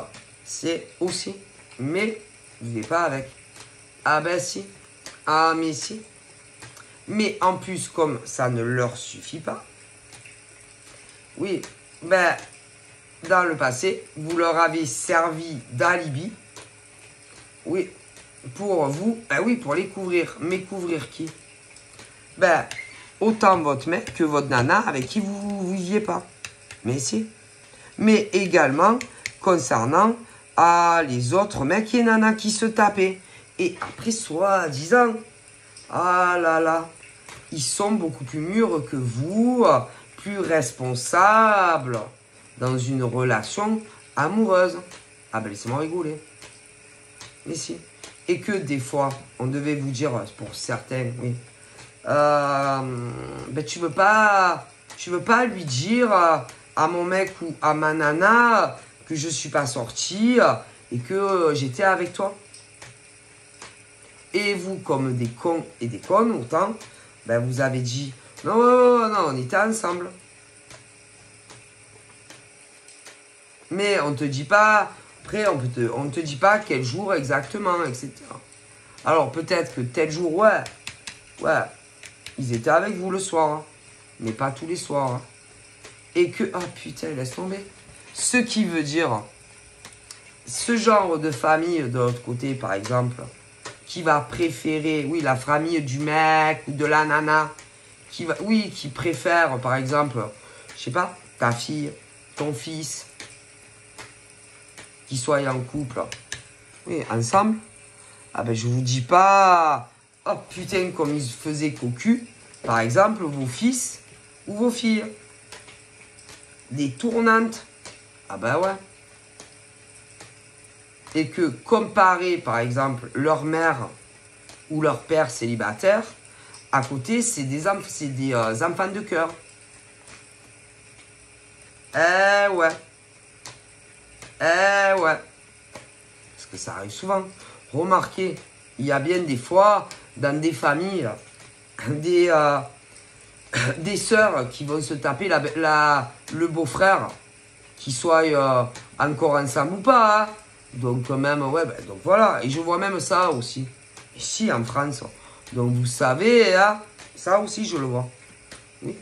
c'est aussi. Mais vous vivez pas avec. Ah ben si. Ah mais si. Mais en plus, comme ça ne leur suffit pas, oui, ben, dans le passé, vous leur avez servi d'alibi. Oui, pour vous, ben oui, pour les couvrir. Mais couvrir qui? Ben, autant votre mec que votre nana avec qui vous ne viviez pas. Mais si. Mais également concernant les autres mecs et nanas qui se tapaient. Et après, soi-disant, ah là là, ils sont beaucoup plus mûrs que vous, plus responsables dans une relation amoureuse. Ah ben laissez-moi rigoler. Mais si. Et que des fois, on devait vous dire, pour certains, oui, ben tu veux pas lui dire à mon mec ou à ma nana que je suis pas sorti et que j'étais avec toi. Et vous, comme des cons et des connes, autant, ben vous avez dit, non, on était ensemble. Mais on te dit pas, après, on te dit pas quel jour exactement, etc. Alors, peut-être que tel jour, ouais, ils étaient avec vous le soir, hein, mais pas tous les soirs. Hein. Et que, ah putain, laisse tomber. Ce qui veut dire, ce genre de famille, de l'autre côté, par exemple, qui va préférer, oui, la famille du mec ou de la nana, qui préfère, par exemple, je sais pas, ta fille, ton fils, qui soient en couple, oui, ensemble, ah ben je vous dis pas, oh putain, comme ils faisaient cocu, par exemple, vos fils ou vos filles, des tournantes, ah ben ouais. Et que comparer, par exemple, leur mère ou leur père célibataire, à côté, c'est des enfants de cœur. Eh ouais. Parce que ça arrive souvent. Remarquez, il y a bien des fois, dans des familles, des sœurs qui vont se taper le beau-frère, qui soit encore ensemble ou pas. Hein. Donc même, ouais, ben, donc voilà. Et je vois même ça aussi. Ici en France. Donc vous savez, hein, ça aussi je le vois. Oui.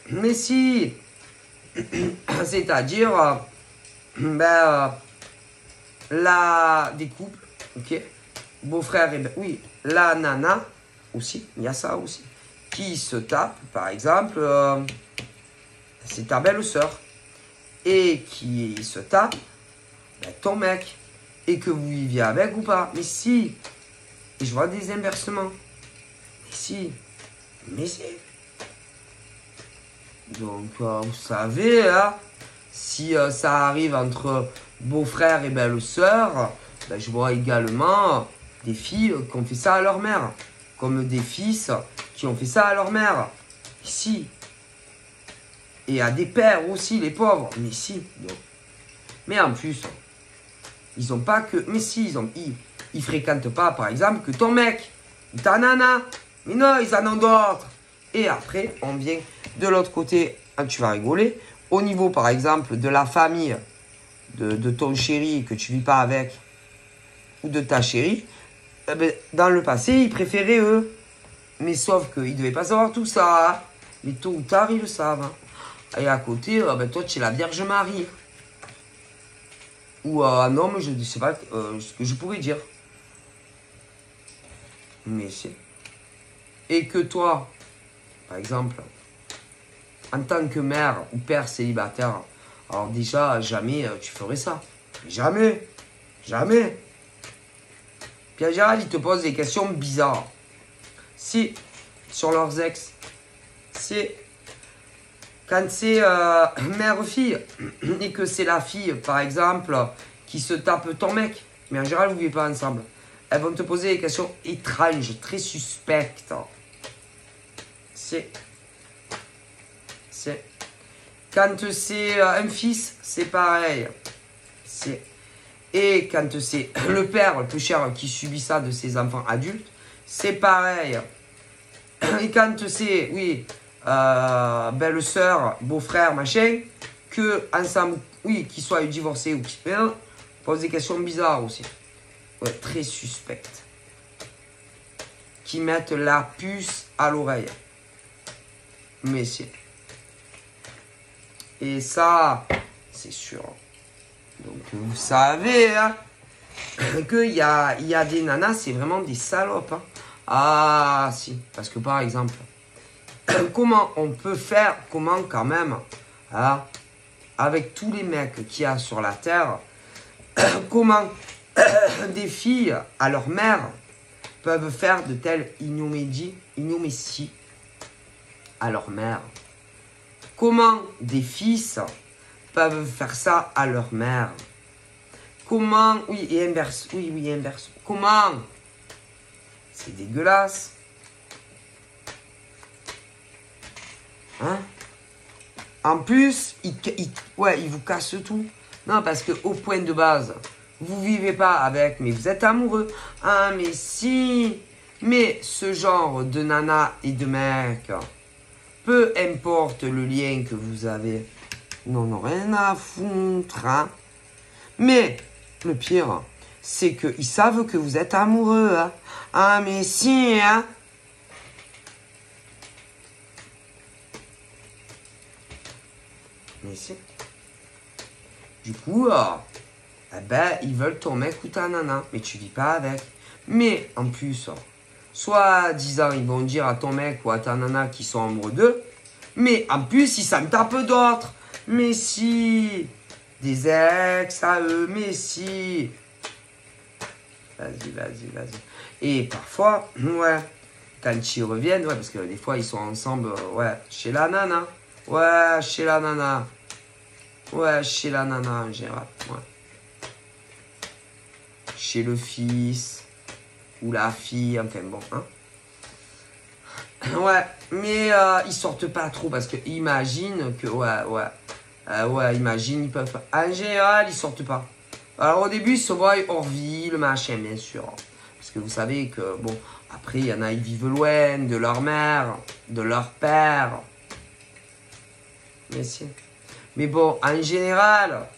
Mais si. C'est-à-dire, des couples, ok. Beau-frère et oui, la nana aussi, il y a ça aussi. Qui se tape, par exemple, c'est ta belle-sœur. Et qui se tape, ben, ton mec. Et que vous viviez avec ou pas. Mais si. Et je vois des inversements. Mais si. Donc, vous savez, hein, si ça arrive entre beau-frère et belle-sœur, ben, je vois également des filles qui ont fait ça à leur mère. Comme des fils qui ont fait ça à leur mère. Si. Et à des pères aussi, les pauvres. Mais si. Donc. Mais en plus, ils ont pas que... Mais si, ils fréquentent pas, par exemple, que ton mec. Ou ta nana. Mais non, ils en ont d'autres. Et après, on vient de l'autre côté. Hein, tu vas rigoler. Au niveau, par exemple, de la famille de ton chéri que tu vis pas avec. Ou de ta chérie. Eh ben, dans le passé, ils préféraient eux. Mais sauf qu'ils ne devaient pas savoir tout ça. Hein. Mais tôt ou tard, ils le savent. Hein. Et à côté, ben, toi, tu es la Vierge Marie. Ou un homme, je ne sais pas ce que je pourrais dire. Mais c'est... Et que toi, par exemple, en tant que mère ou père célibataire, alors déjà, jamais tu ferais ça. Jamais. Puis en général, ils te posent des questions bizarres. Si, sur leurs ex, c'est... Quand c'est mère-fille, et que c'est la fille, par exemple, qui se tape ton mec, mais en général, vous ne vivez pas ensemble, elles vont te poser des questions étranges, très suspectes. C'est... Quand c'est un fils, c'est pareil. Et quand c'est le père, le plus cher, qui subit ça de ses enfants adultes, c'est pareil. Et quand c'est, oui, belle-sœur, beau-frère, machin, que ensemble, oui, qu'ils soient divorcés ou qu'ils se perdent, pose des questions bizarres aussi. Ouais, très suspectes. Qui mettent la puce à l'oreille. Mais c'est. Et ça, c'est sûr. Donc, vous savez, hein, qu'il y a des nanas, c'est vraiment des salopes. Hein. Ah, si. Parce que, par exemple, comment on peut faire, comment quand même, hein, avec tous les mecs qu'il y a sur la Terre, comment des filles à leur mère peuvent faire de telles ignominies à leur mère. Comment des fils peuvent faire ça à leur mère. Comment, oui, et inverse, oui, inverse. Comment, c'est dégueulasse. Hein? En plus, il vous casse tout. Non, parce que au point de base, vous vivez pas avec, mais vous êtes amoureux. Ah, mais si. Mais ce genre de nana et de mec, peu importe le lien que vous avez, n'en ont rien à foutre. Hein. Mais le pire, c'est qu'ils savent que vous êtes amoureux. Hein. Ah, mais si, hein. Mais si. Du coup, eh ben, ils veulent ton mec ou ta nana, mais tu vis pas avec. Mais en plus, soit disant, ils vont dire à ton mec ou à ta nana qu'ils sont amoureux d'eux, mais en plus, ils s'en tapent d'autres. Mais si, des ex à eux, mais si. Vas-y. Et parfois, ouais, quand ils reviennent, ouais, parce que des fois, ils sont ensemble, ouais, chez la nana. Ouais, chez la nana. Ouais, chez la nana en général. Ouais. Chez le fils. Ou la fille. Enfin bon. Hein. Ouais. Mais ils sortent pas trop. Parce que imagine que. Ouais, imagine. Ils peuvent pas. En général, ils sortent pas. Alors au début, ils se voient hors ville, machin, bien sûr. Parce que vous savez que. Bon. Après, il y en a, ils vivent loin de leur mère. De leur père. Mais si. Mais bon, en général,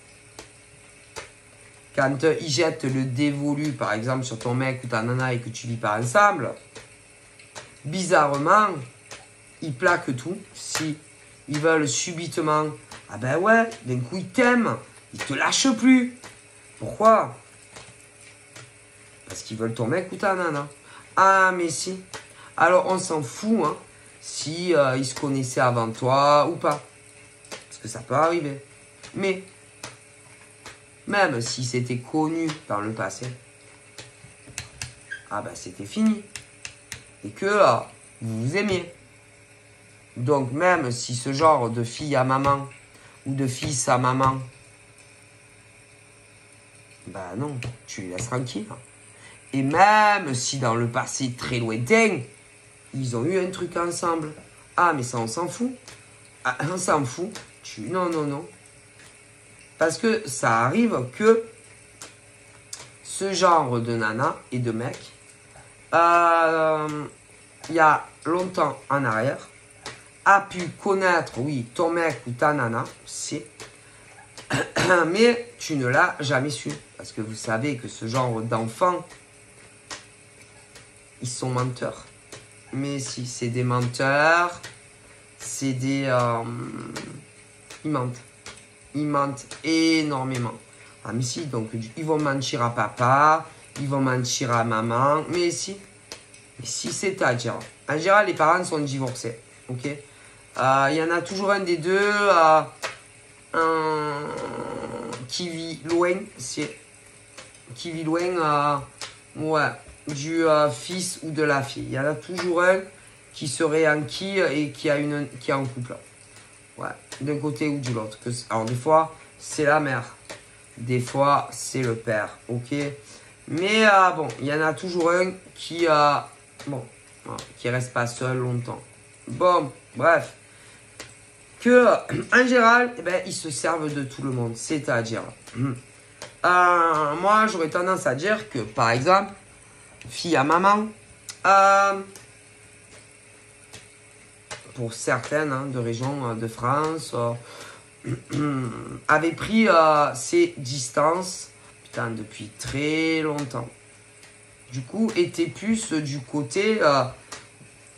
quand ils jettent le dévolu, par exemple, sur ton mec ou ta nana et que tu vis pas ensemble, bizarrement, ils plaquent tout. Si ils veulent subitement, ah ben ouais, d'un coup ils t'aiment, ils te lâchent plus. Pourquoi? Parce qu'ils veulent ton mec ou ta nana. Ah mais si. Alors on s'en fout, hein, si ils se connaissaient avant toi ou pas. Que ça peut arriver. Mais, même si c'était connu dans le passé, ah ben c'était fini. Et que vous vous aimiez. Donc même si ce genre de fille à maman, ou de fils à maman, bah non, tu les laisses tranquilles. Et même si dans le passé très lointain, ils ont eu un truc ensemble. Ah mais ça on s'en fout. Ah, on s'en fout. Non. Parce que ça arrive que ce genre de nana et de mec, il y a longtemps en arrière, a pu connaître, oui, ton mec ou ta nana, c'est, mais tu ne l'as jamais su. Parce que vous savez que ce genre d'enfants, ils sont menteurs. Mais si, c'est des menteurs, c'est des... Ils mentent énormément. Ah mais si, donc ils vont mentir à papa, ils vont mentir à maman, mais si c'est-à-dire, en général les parents sont divorcés, ok. Il y en a toujours un des deux qui vit loin, ouais, du fils ou de la fille. Il y en a toujours un qui serait enquis et qui est en couple. Ouais, d'un côté ou de l'autre. Alors des fois, c'est la mère. Des fois, c'est le père. Ok. Mais bon, il y en a toujours un qui qui reste pas seul longtemps. Bon, bref. Que en général, eh ben, ils se servent de tout le monde. C'est-à-dire, moi, j'aurais tendance à dire que, par exemple, fille à maman, pour certaines de régions de France, avaient pris ces distances, putain, depuis très longtemps. Du coup, était plus du côté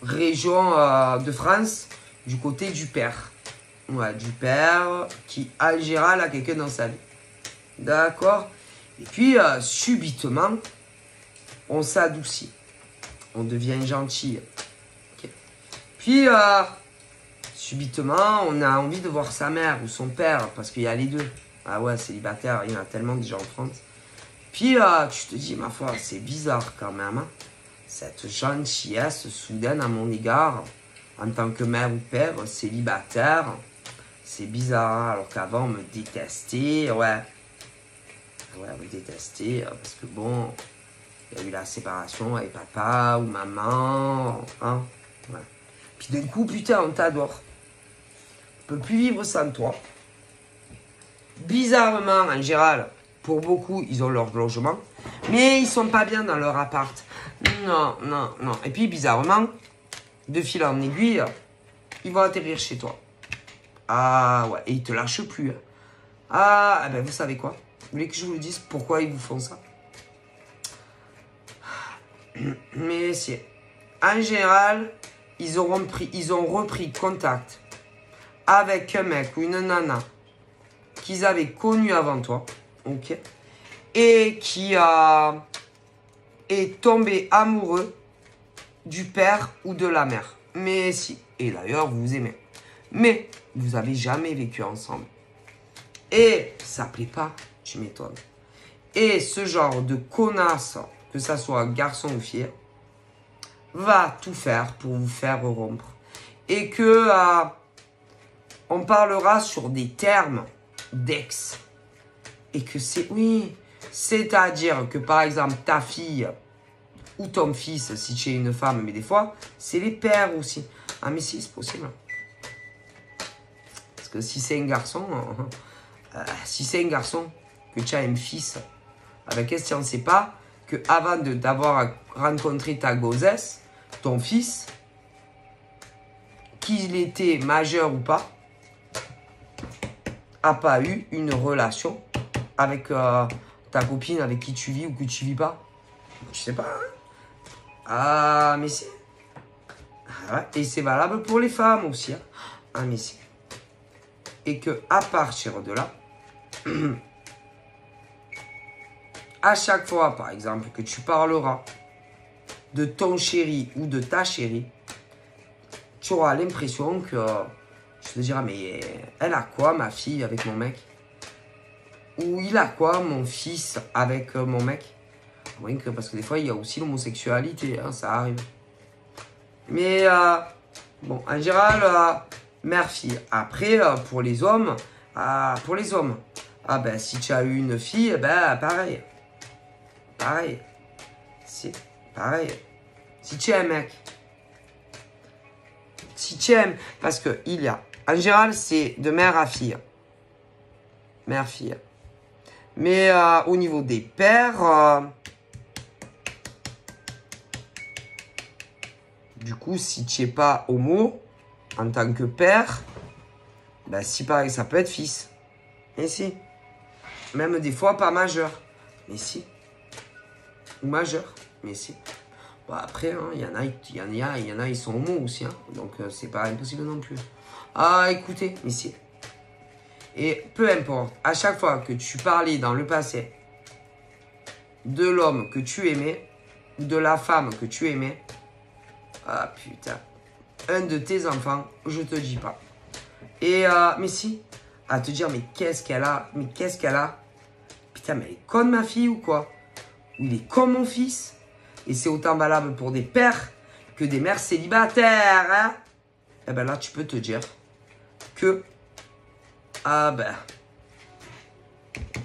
région de France, du côté du père. Ouais, du père qui, en général, a quelqu'un dans sa vie. D'accord? Et puis, subitement, on s'adoucit. On devient gentil. Okay. Puis, subitement, on a envie de voir sa mère ou son père, parce qu'il y a les deux. Ah ouais, célibataire, il y en a tellement déjà en France. Puis, tu te dis, ma foi, c'est bizarre quand même. Hein, cette gentillesse soudaine à mon égard, en tant que mère ou père, célibataire. C'est bizarre, alors qu'avant, on me détestait, ouais. Ouais, on me détestait, parce que bon, il y a eu la séparation avec papa ou maman, hein. Ouais. Puis d'un coup, putain, on t'adore. On peut plus vivre sans toi. Bizarrement, en général, pour beaucoup, ils ont leur logement, mais ils sont pas bien dans leur appart. Non, non, non. Et puis, bizarrement, de fil en aiguille, ils vont atterrir chez toi. Ah ouais, et ils te lâchent plus. Ah, ben vous savez quoi? Vous voulez que je vous le dise pourquoi ils vous font ça? Mais c'est... En général, ils ont repris contact avec un mec ou une nana qu'ils avaient connu avant toi, ok? Et qui est tombé amoureux du père ou de la mère. Mais si, et d'ailleurs, vous vous aimez. Mais vous n'avez jamais vécu ensemble. Et ça plaît pas, tu m'étonnes. Et ce genre de connasse, que ça soit garçon ou fille, va tout faire pour vous faire rompre. Et que on parlera sur des termes d'ex. Et que c'est, oui, c'est-à-dire que par exemple ta fille ou ton fils, si tu es une femme, mais des fois, c'est les pères aussi. Ah mais si, c'est possible. Parce que si c'est un garçon, que tu as un fils, avec qu'est-ce que tu n'en sais pas que avant d'avoir rencontré ta gossesse, ton fils, qu'il était majeur ou pas, a pas eu une relation avec ta copine avec qui tu vis ou que tu vis pas. Je sais pas. Hein. Ah, mais c'est... Ah ouais. Et c'est valable pour les femmes aussi. Hein. Ah, mais c'est... Et que à partir de là, à chaque fois, par exemple, que tu parleras de ton chéri ou de ta chérie, tu auras l'impression que tu te diras, mais elle a quoi, ma fille, avec mon mec? Ou il a quoi, mon fils, avec mon mec? Parce que des fois, il y a aussi l'homosexualité, hein, ça arrive. Mais, bon, en général, mère-fille. Après, pour les hommes, ah ben, si tu as eu une fille, ben, pareil. Pareil. C'est pareil. Si tu es un mec, si tu aimes, parce que il y a, en général, c'est de mère à fille. Mère-fille. Mais au niveau des pères, du coup, si tu n'es pas homo, en tant que père, ben, si pareil, ça peut être fils. Mais si. Même des fois, pas majeur. Mais si. Ou majeur. Mais si. Bon, après, il y en a, ils sont homo aussi. Hein. Donc, c'est pas impossible non plus. Ah, écoutez, mais si. Et peu importe, à chaque fois que tu parlais dans le passé de l'homme que tu aimais, de la femme que tu aimais, ah putain, un de tes enfants, je te dis pas. Et mais si, à te dire, mais qu'est-ce qu'elle a? Mais qu'est-ce qu'elle a? Putain, mais elle est conne ma fille ou quoi? Ou il est comme mon fils? Et c'est autant valable pour des pères que des mères célibataires, hein? Et ben là, tu peux te dire que, ah ben,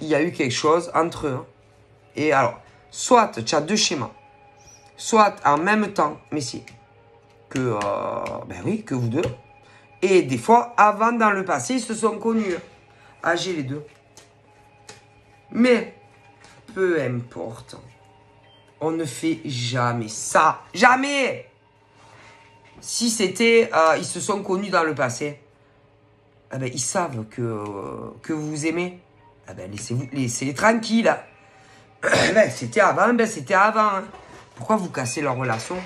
il y a eu quelque chose entre eux. Hein. Et alors, soit tu as deux schémas, soit en même temps, mais si, que, ben oui, que vous deux. Et des fois, avant, dans le passé, ils se sont connus. Âgés les deux. Mais, peu importe. On ne fait jamais ça. Jamais! si c'était, ils se sont connus dans le passé, eh ben, ils savent que vous vous aimez. Eh ben, laissez-les tranquilles. Ben, c'était avant, hein. Pourquoi vous cassez leur relation?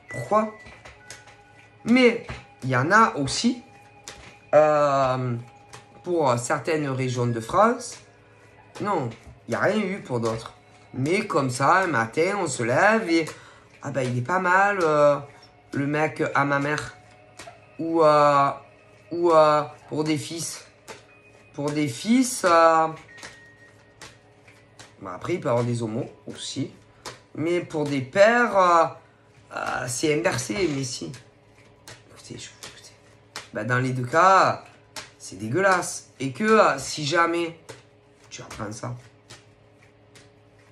Pourquoi? Mais il y en a aussi, pour certaines régions de France, non, il n'y a rien eu pour d'autres. Mais comme ça, un matin, on se lève et... Ah ben, il est pas mal, le mec à ma mère. Ou pour des fils. Pour des fils... Bon, après, il peut y avoir des homos aussi. Mais pour des pères, c'est inversé, mais si. Écoutez. Ben, dans les deux cas, c'est dégueulasse. Et que si jamais tu apprends ça,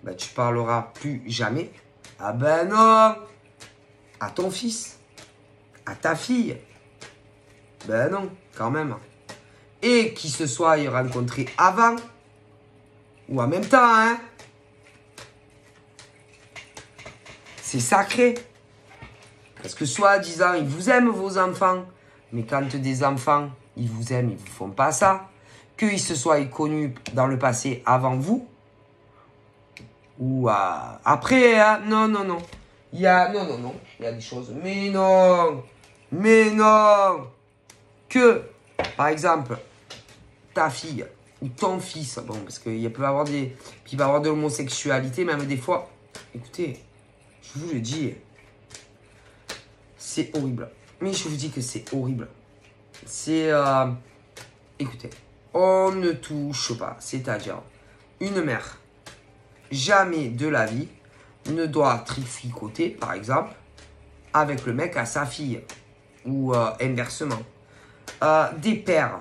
ben, tu parleras plus jamais. Ah ben non, à ton fils, à ta fille. Ben non, quand même. Et qui se soit rencontré avant ou en même temps, hein. C'est sacré. Parce que soi-disant, ils vous aiment vos enfants. Mais quand des enfants, ils vous aiment, ils vous font pas ça. Qu'ils se soient connus dans le passé avant vous. Ou après, hein. Non. Non. Il y a des choses. Mais non. Que, par exemple, ta fille ou ton fils, bon, parce qu'il peut y avoir de l'homosexualité, même des fois. Écoutez, je vous le dis, c'est horrible. Mais je vous dis que c'est horrible. C'est, écoutez, on ne touche pas. C'est-à-dire, une mère, jamais de la vie, ne doit trificoter, par exemple, avec le mec à sa fille. Ou inversement. Des pères,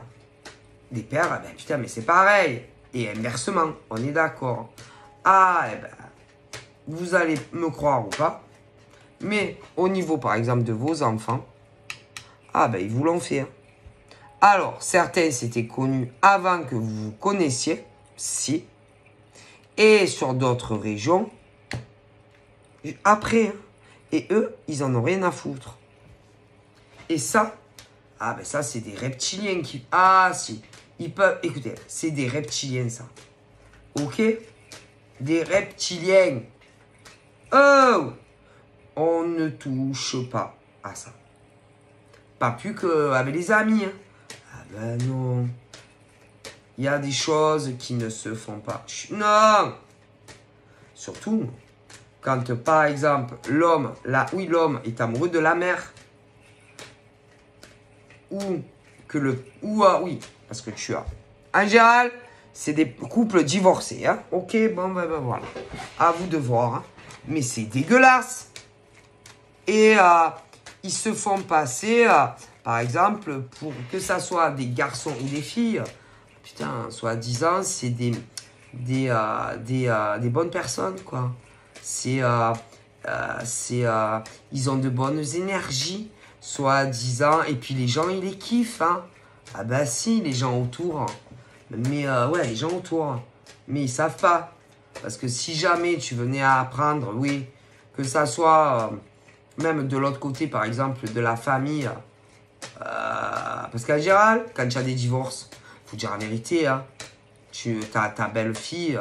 ben putain, mais c'est pareil. Et inversement, on est d'accord. Ah, eh ben, vous allez me croire ou pas. Mais au niveau, par exemple, de vos enfants, ah ben, ils vous l'ont fait. Alors, certains s'étaient connus avant que vous vous connaissiez, si. Et sur d'autres régions, après. Et eux, ils en ont rien à foutre. Et ça, ah ben ça, c'est des reptiliens qui... Ah si, ils peuvent... Écoutez, c'est des reptiliens, ça. Ok? Des reptiliens. Oh! On ne touche pas à ça. Pas plus qu'avec les amis. Hein. Ah ben non. Il y a des choses qui ne se font pas. Non! Surtout, quand par exemple, l'homme est amoureux de la mère. Oui, parce que tu as. En général, c'est des couples divorcés. Hein? Ok, bon, ben voilà. À vous de voir. Hein? Mais c'est dégueulasse. Et ils se font passer, par exemple, pour que ça soit des garçons ou des filles. Putain, soi-disant, c'est des bonnes personnes, quoi. Ils ont de bonnes énergies. Soi-disant, et puis les gens, ils les kiffent, hein. Ah bah si, les gens autour. Mais ouais, les gens autour. Mais ils savent pas. Parce que si jamais tu venais à apprendre, oui, que ça soit même de l'autre côté, par exemple, de la famille. Parce qu'en général, quand tu as des divorces, faut dire la vérité, hein. Ta belle-fille,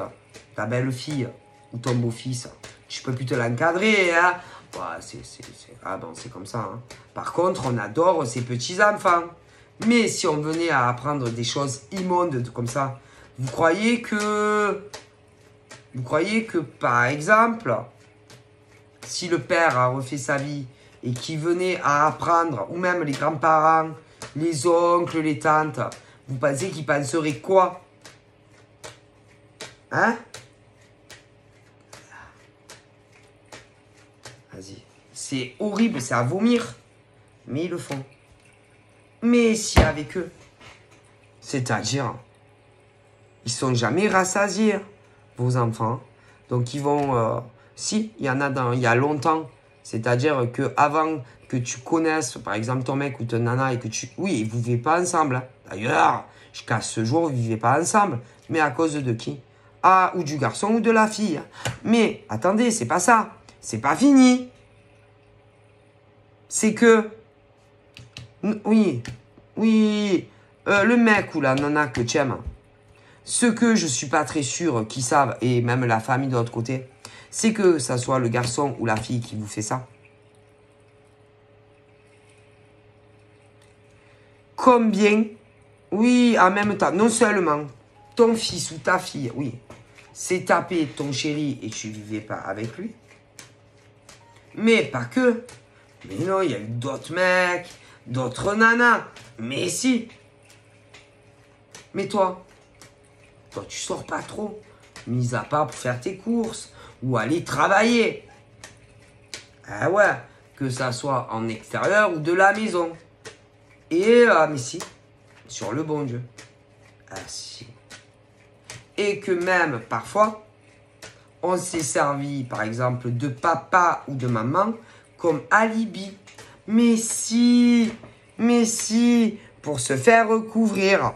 ou ton beau-fils, tu peux plus te l'encadrer, hein. Ouais, c'est comme ça. Hein. Par contre, on adore ces petits-enfants. Mais si on venait à apprendre des choses immondes comme ça, vous croyez que, par exemple, si le père a refait sa vie et qu'il venait à apprendre, ou même les grands-parents, les oncles, les tantes, vous pensez qu'ils penseraient quoi? Hein? Vas-y. C'est horrible, c'est à vomir. Mais ils le font. Mais si avec eux, c'est-à-dire, ils sont jamais rassasiés, vos enfants. Donc ils vont... si, il y en a il y a longtemps. C'est-à-dire que avant que tu connaisses, par exemple, ton mec ou ton nana, et que tu... Oui, ils ne vivaient pas ensemble. Hein. D'ailleurs, jusqu'à ce jour, ils ne vivaient pas ensemble. Mais à cause de qui? Ah, ou du garçon ou de la fille. Mais, attendez, c'est pas ça. C'est pas fini. C'est que Oui, oui. Le mec ou la nana que tu aimes, ce que je suis pas très sûr qu'ils savent, et même la famille de l'autre côté, c'est que ça soit le garçon ou la fille qui vous fait ça. Combien, oui, en même temps, non seulement ton fils ou ta fille, oui, s'est tapé ton chéri et tu vivais pas avec lui, mais pas que. Mais non, il y a eu d'autres mecs, d'autres nanas. Mais si. Mais toi, tu sors pas trop. Mis à part pour faire tes courses ou aller travailler. Ah ouais, que ça soit en extérieur ou de la maison. Et, mais si, sur le bon Dieu. Ah si. Et que même, parfois, on s'est servi, par exemple, de papa ou de maman comme alibi. Mais si, pour se faire recouvrir.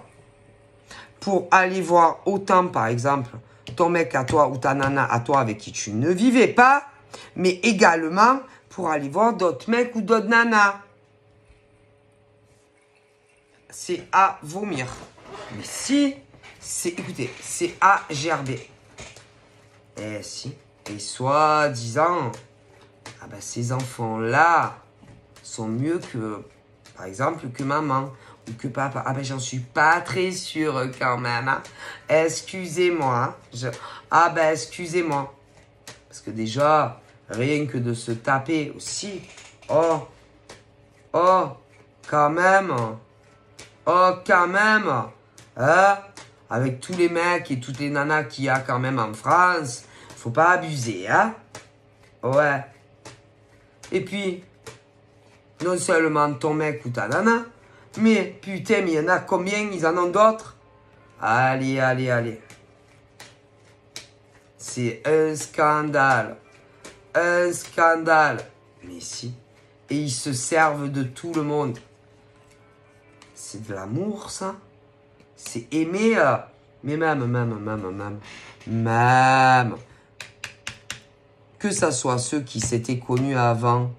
Pour aller voir autant, par exemple, ton mec à toi ou ta nana à toi avec qui tu ne vivais pas, mais également pour aller voir d'autres mecs ou d'autres nanas. C'est à vomir. Mais si, écoutez, c'est à gerber. Eh si, et soi-disant, ah ben ces enfants-là sont mieux que, par exemple, que maman. Ou que papa. Ah ben j'en suis pas très sûre quand même. Hein. Excusez-moi. Ah ben excusez-moi. Parce que déjà, rien que de se taper aussi. Oh, quand même. Oh, quand même. Hein? Avec tous les mecs et toutes les nanas qu'il y a quand même en France, faut pas abuser, hein? Ouais. Et puis, non seulement ton mec ou ta nana, mais putain, mais il y en a combien? Ils en ont d'autres? Allez, allez, allez. C'est un scandale. Un scandale. Mais si. Et ils se servent de tout le monde. C'est de l'amour, ça? C'est aimer. Mais même. Que ça soit ceux qui s'étaient connus avant.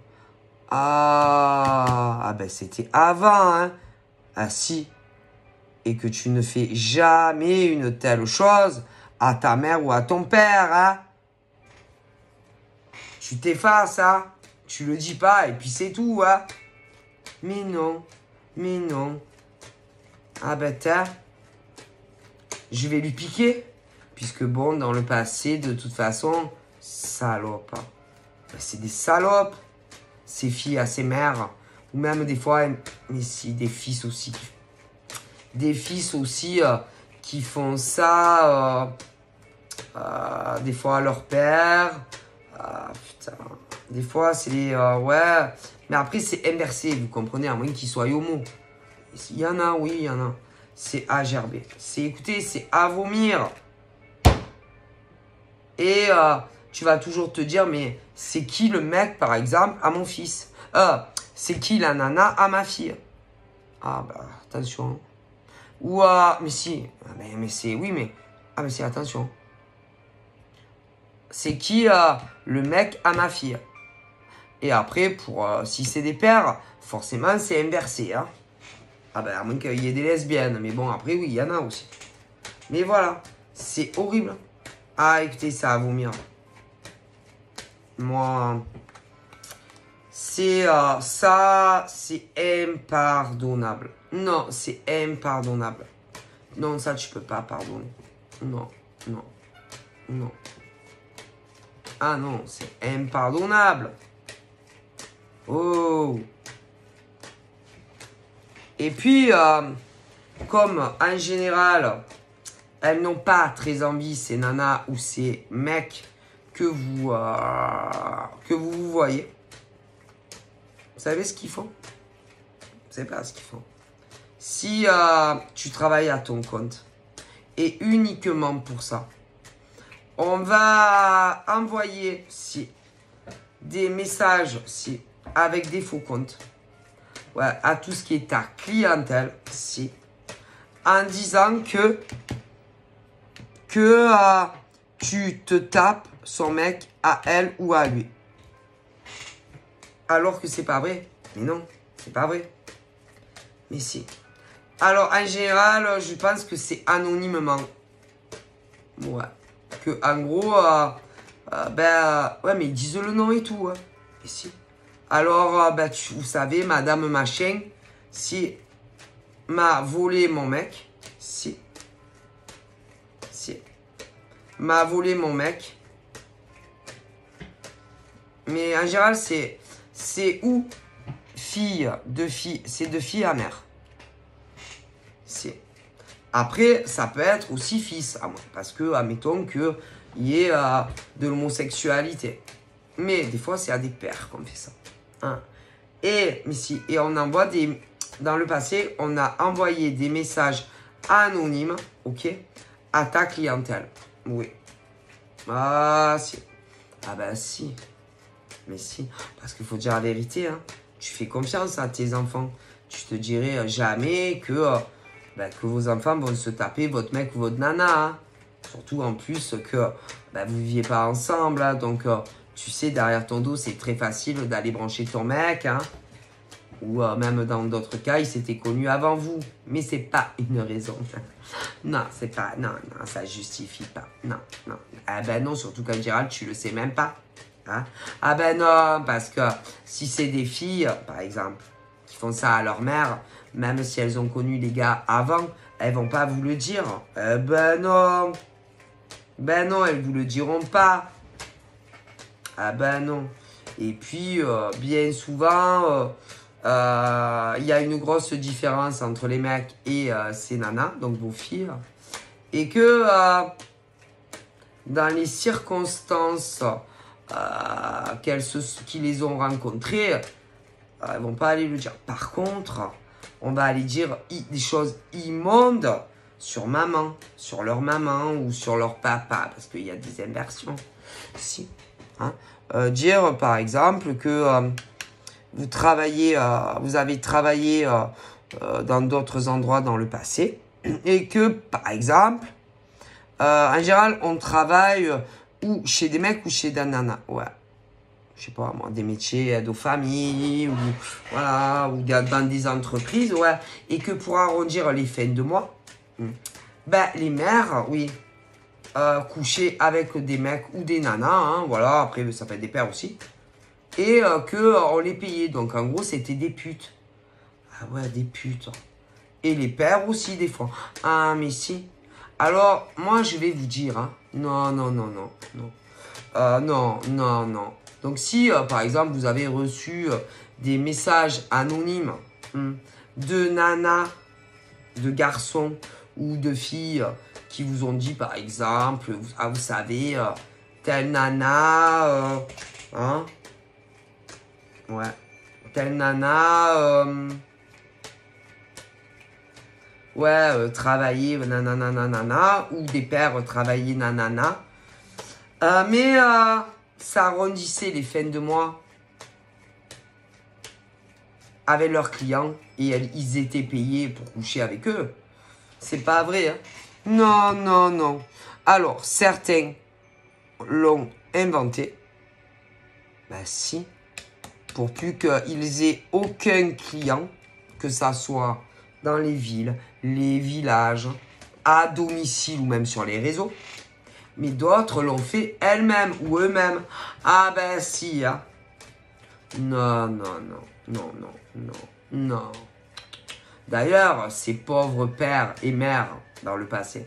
Ah ben c'était avant, hein. Ah si. Et que tu ne fais jamais une telle chose à ta mère ou à ton père, hein. Tu t'effaces, hein. Tu le dis pas et puis c'est tout, hein. Mais non. Ah ben tiens. Je vais lui piquer. Puisque bon, dans le passé, de toute façon, salope. Hein. Ben, c'est des salopes. Ces filles à ces mères. Ou même des fois, mais si, des fils aussi. Des fils aussi qui font ça, des fois à leur père. Putain. Des fois, c'est les... ouais. Mais après, c'est inversé, vous comprenez, à moins qu'ils soient homo. Il y en a, oui, il y en a. C'est à gerber. Écoutez, c'est à vomir. Et tu vas toujours te dire, mais c'est qui le mec, par exemple, à mon fils? C'est qui la nana à ma fille? Ah, bah, attention. Ou mais si, mais c'est, oui, mais, ah, mais c'est, attention. C'est qui le mec à ma fille? Et après, pour si c'est des pères, forcément, c'est inversé, hein. Ah, ben, à moins qu'il y ait des lesbiennes. Mais bon, après, oui, il y en a aussi. Mais voilà, c'est horrible. Ah, écoutez, ça va vomir. Moi, c'est ça, c'est impardonnable. Non, c'est impardonnable. Non, ça, tu peux pas pardonner. Non. Ah non, c'est impardonnable. Oh. Et puis, comme en général, elles n'ont pas très envie, ces nanas ou ces mecs que vous voyez. Vous savez ce qu'ils font? Vous savez pas ce qu'ils font. Si tu travailles à ton compte et uniquement pour ça, on va envoyer des messages avec des faux comptes à tout ce qui est ta clientèle en disant que tu te tapes son mec à elle ou à lui. Alors que c'est pas vrai. Mais non, c'est pas vrai. Mais si. Alors, en général, je pense que c'est anonymement. Ouais. Que, en gros, ouais, mais ils disent le nom et tout. Hein. Mais si. Alors, vous savez, madame machin, si m'a volé mon mec, si m'a volé mon mec. Mais en général, c'est où fille, c'est de fille à mère. C'est. Après, ça peut être aussi fils à moi. Parce que, admettons qu'il y ait de l'homosexualité. Mais des fois, c'est à des pères qu'on fait ça. Hein. Et on envoie des... Dans le passé, on a envoyé des messages anonymes, ok, à ta clientèle. Oui. Ah, si. Ah ben, si. Mais si. Parce qu'il faut dire la vérité, hein. Tu fais confiance à tes enfants. Tu te dirais jamais que vos enfants vont se taper votre mec ou votre nana. Hein. Surtout en plus que vous ne viviez pas ensemble. Hein. Donc, tu sais, derrière ton dos, c'est très facile d'aller brancher ton mec. Hein. Ou même dans d'autres cas, il s'était connu avant vous. Mais c'est pas une raison. Non, c'est pas... Non, ça justifie pas. Non. Ah ben non, surtout qu'en général, tu le sais même pas. Hein? Ah ben non, parce que si c'est des filles, par exemple, qui font ça à leur mère, même si elles ont connu les gars avant, elles vont pas vous le dire. Ben non. Ben non, elles vous le diront pas. Ah ben non. Et puis, bien souvent, il y a une grosse différence entre les mecs et ces nanas, donc vos filles. Et que dans les circonstances qui les ont rencontrées, elles vont pas aller le dire. Par contre, on va aller dire des choses immondes sur maman, sur leur maman ou sur leur papa, parce qu'il y a des inversions. Si. Hein? Dire par exemple que vous avez travaillé dans d'autres endroits dans le passé et que par exemple, en général, on travaille ou chez des mecs ou chez des nanas. Ouais. Je sais pas, moi, des métiers aide aux familles, ou voilà, ou dans des entreprises, ouais. Et que pour arrondir les fins de mois, les mères, oui, coucher avec des mecs ou des nanas, hein, voilà, après ça peut être des pères aussi. Et on les payait. Donc en gros, c'était des putes. Ah ouais, des putes. Et les pères aussi, des fois. Ah, mais si. Alors, moi, je vais vous dire, hein, non. Non. Donc, si, par exemple, vous avez reçu des messages anonymes de nanas, de garçons ou de filles qui vous ont dit, par exemple, vous savez, telle nana, hein, ouais, telle nana, travailler, nanana, ou des pères travailler, nanana. Mais ça arrondissait les fins de mois avec leurs clients et ils étaient payés pour coucher avec eux. C'est pas vrai, hein? Non. Alors, certains l'ont inventé. Ben si. Pour plus qu'ils aient aucun client, que ça soit dans les villes, les villages, à domicile ou même sur les réseaux. Mais d'autres l'ont fait elles-mêmes ou eux-mêmes. Ah ben si, hein. Non. D'ailleurs, ces pauvres pères et mères dans le passé,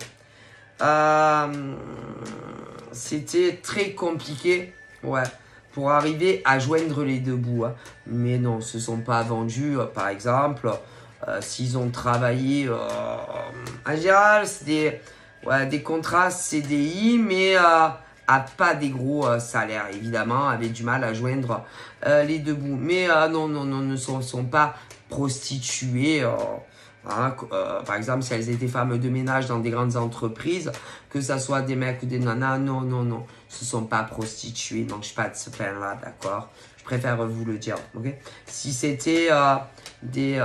c'était très compliqué, ouais, pour arriver à joindre les deux bouts. Hein. Mais non, ils se sont pas vendus, par exemple, s'ils ont travaillé, en général, c'est des contrats CDI, mais à pas des gros salaires, évidemment, avaient du mal à joindre les deux bouts. Mais non, ne sont pas prostituées. Par exemple, si elles étaient femmes de ménage dans des grandes entreprises, que ça soit des mecs ou des nanas, non, ce sont pas prostituées, donc je suis pas de ce pain-là, d'accord? Je préfère vous le dire, ok? Si c'était des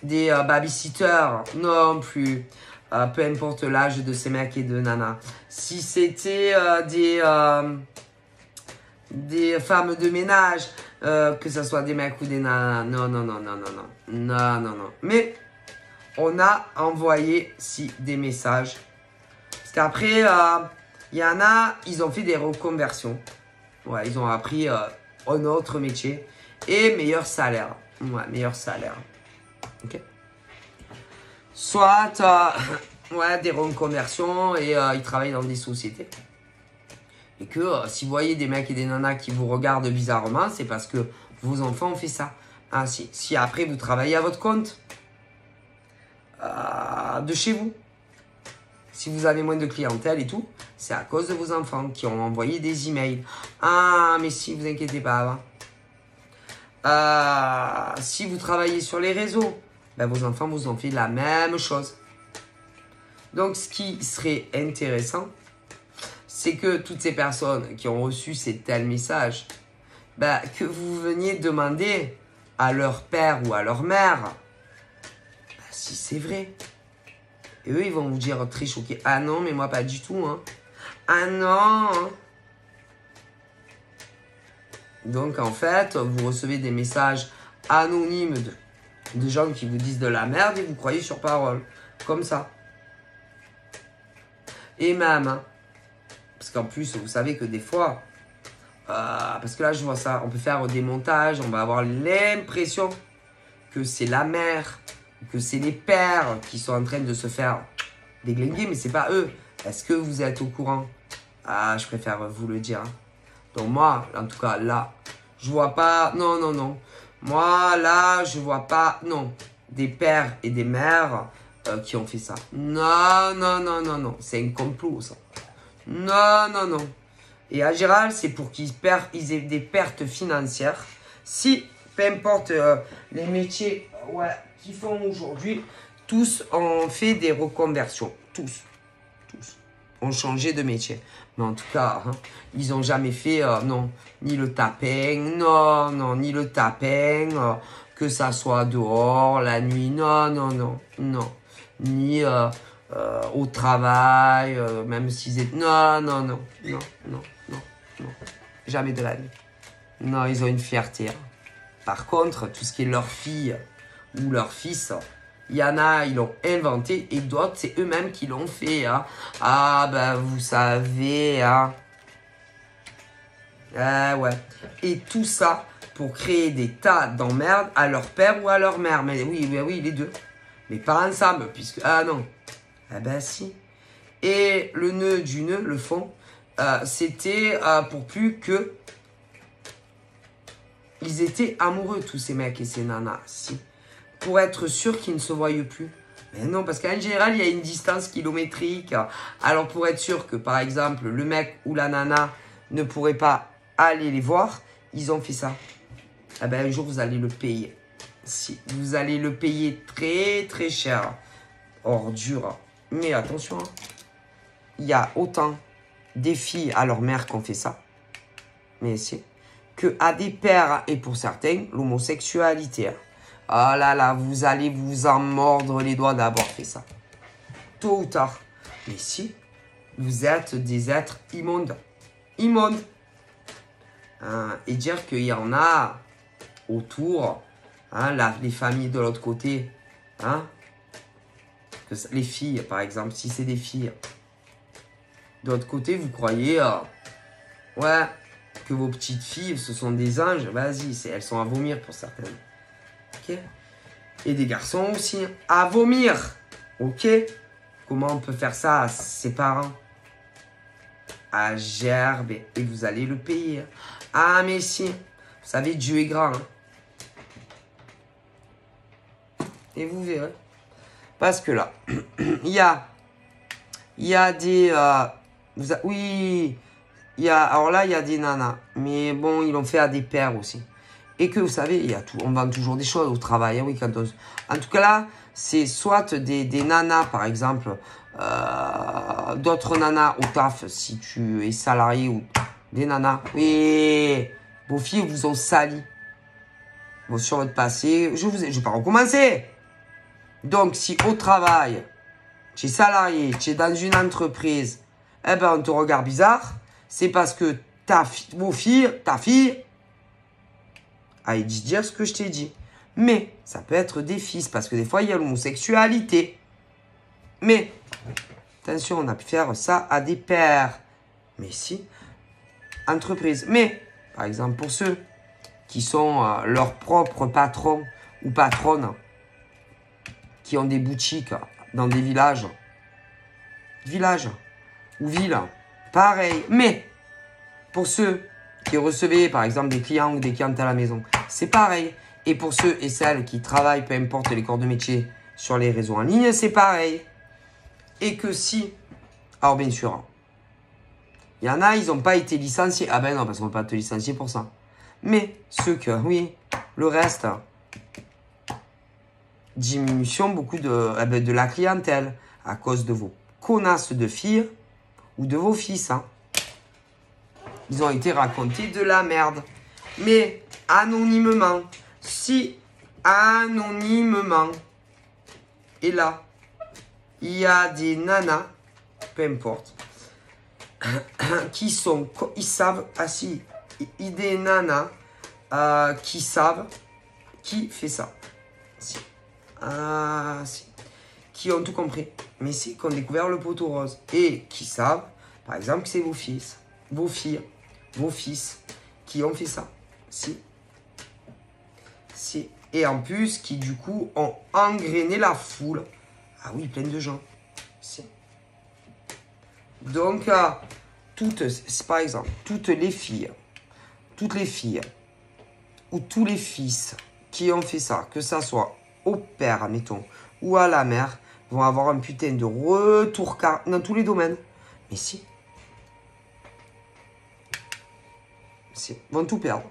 babysitters, non plus. Peu importe l'âge de ces mecs et de nanas. Si c'était des femmes de ménage, que ce soit des mecs ou des nanas. Non, non, non, non, non, non. Non, non, non. Mais on a envoyé, si, des messages. Parce qu'après, il y en a, ils ont fait des reconversions. Ouais, ils ont appris un autre métier. Et meilleur salaire. Ouais, meilleur salaire. Ok. Soit, ouais, des reconversions et ils travaillent dans des sociétés. Et que si vous voyez des mecs et des nanas qui vous regardent bizarrement, c'est parce que vos enfants ont fait ça. Ah, si après vous travaillez à votre compte, de chez vous, si vous avez moins de clientèle et tout, c'est à cause de vos enfants qui ont envoyé des emails. Ah, mais si, vous inquiétez pas. Si vous travaillez sur les réseaux, ben, vos enfants vous ont fait la même chose. Donc, ce qui serait intéressant, c'est que toutes ces personnes qui ont reçu ces tels messages, ben, que vous veniez demander à leur père ou à leur mère ben, si c'est vrai. Et eux, ils vont vous dire très choqués, ah non, mais moi pas du tout. Hein. Ah non. Donc en fait, vous recevez des messages anonymes de gens qui vous disent de la merde et vous croyez sur parole. Comme ça. Et même, hein, parce qu'en plus, vous savez que des fois, parce que là, je vois ça, on peut faire des montages, on va avoir l'impression que c'est la mère, que c'est les pères qui sont en train de se faire déglinguer, mais c'est pas eux. Est-ce que vous êtes au courant? Ah, je préfère vous le dire. Donc moi, en tout cas, là, je vois pas, non, non, non. Moi, là, je vois pas, non, des pères et des mères qui ont fait ça. Non, non, non, non, non. C'est un complot, ça. Non, non, non. Et en général, c'est pour qu'ils aient des pertes financières. Si, peu importe les métiers qu'ils font aujourd'hui, tous ont fait des reconversions. Tous. Tous. Ont changé de métier. Mais en tout cas, hein, ils n'ont jamais fait, non, ni le tapin, non, non, ni le tapin, que ça soit dehors, la nuit, non, non, non, non. Ni au travail, même s'ils étaient... Non, non, non, non, non, non, non. Jamais de la vie. Non, ils ont une fierté. Hein. Par contre, tout ce qui est leur fille ou leur fils, il y en a, ils l'ont inventé et d'autres, c'est eux-mêmes qui l'ont fait. Hein. Ah, ben, vous savez, hein. Ouais. Et tout ça pour créer des tas d'emmerdes à leur père ou à leur mère. Mais oui, les deux. Mais pas ensemble, puisque... Ah non. Ah ben si. Et le nœud du nœud, le fond, c'était pour plus que... Ils étaient amoureux, tous ces mecs et ces nanas. Si. Pour être sûr qu'ils ne se voient plus. Mais non, parce qu'en général, il y a une distance kilométrique. Alors, pour être sûr que, par exemple, le mec ou la nana ne pourrait pas aller les voir, ils ont fait ça. Eh ben, un jour, vous allez le payer. Si, vous allez le payer très, très cher. Ordure. Mais attention, hein. Il y a autant des filles à leur mère qui ont fait ça. Mais si. Que à des pères, et pour certains, l'homosexualité. Hein. Oh là là, vous allez vous en mordre les doigts d'avoir fait ça. Tôt ou tard. Mais si, vous êtes des êtres immondes. Immondes. Hein, et dire qu'il y en a autour, hein, les familles de l'autre côté, hein, que les filles, par exemple, si c'est des filles, de l'autre côté, vous croyez, ouais, que vos petites filles, ce sont des anges. Vas-y, elles sont à vomir pour certaines. Ok. Et des garçons aussi, à vomir. Ok. Comment on peut faire ça à ses parents? À gerbe, et vous allez le payer. Ah, mais si. Vous savez, Dieu est grand. Hein. Et vous verrez. Parce que là, il y a des... oui, alors là, il y a des nanas. Mais bon, ils l'ont fait à des pères aussi. Et que vous savez, il y a tout, on vend toujours des choses au travail. Hein, oui, quand en tout cas là, c'est soit des nanas, par exemple, d'autres nanas au taf, si tu es salarié ou des nanas. Oui, vos filles vous ont sali. Bon, sur votre passé, je vais pas recommencer. Donc, si au travail, tu es salarié, tu es dans une entreprise, eh ben, on te regarde bizarre, c'est parce que ta fille, à dire ce que je t'ai dit. Mais ça peut être des fils, parce que des fois, il y a l'homosexualité. Mais, attention, on a pu faire ça à des pères. Mais si, entreprise. Mais, par exemple, pour ceux qui sont leurs propres patrons ou patronnes, qui ont des boutiques dans des villages ou villes, pareil. Mais, pour ceux qui recevaient, par exemple, des clients ou des clientes à la maison, c'est pareil. Et pour ceux et celles qui travaillent, peu importe les corps de métier, sur les réseaux en ligne, c'est pareil. Et que si, alors bien sûr, il y en a, ils n'ont pas été licenciés. Ah ben non, parce qu'on ne peut pas te licencier pour ça. Mais ceux que, oui, le reste, diminution beaucoup de la clientèle à cause de vos connasses de filles ou de vos fils. Hein. Ils ont été racontés de la merde. Mais anonymement, si anonymement, et là, il y a des nanas, peu importe, qui savent, des nanas qui savent qui fait ça. Si. Si. Qui ont tout compris. Mais si, qui ont découvert le poteau rose. Et qui savent, par exemple, que c'est vos fils, vos filles, vos fils qui ont fait ça. Si. Si. Et en plus, qui du coup ont engrainé la foule. Ah oui, plein de gens. Si. Donc, par exemple, toutes les filles ou tous les fils qui ont fait ça, que ça soit au père, admettons, ou à la mère, vont avoir un putain de retour dans tous les domaines. Mais si. Si. Vont tout perdre.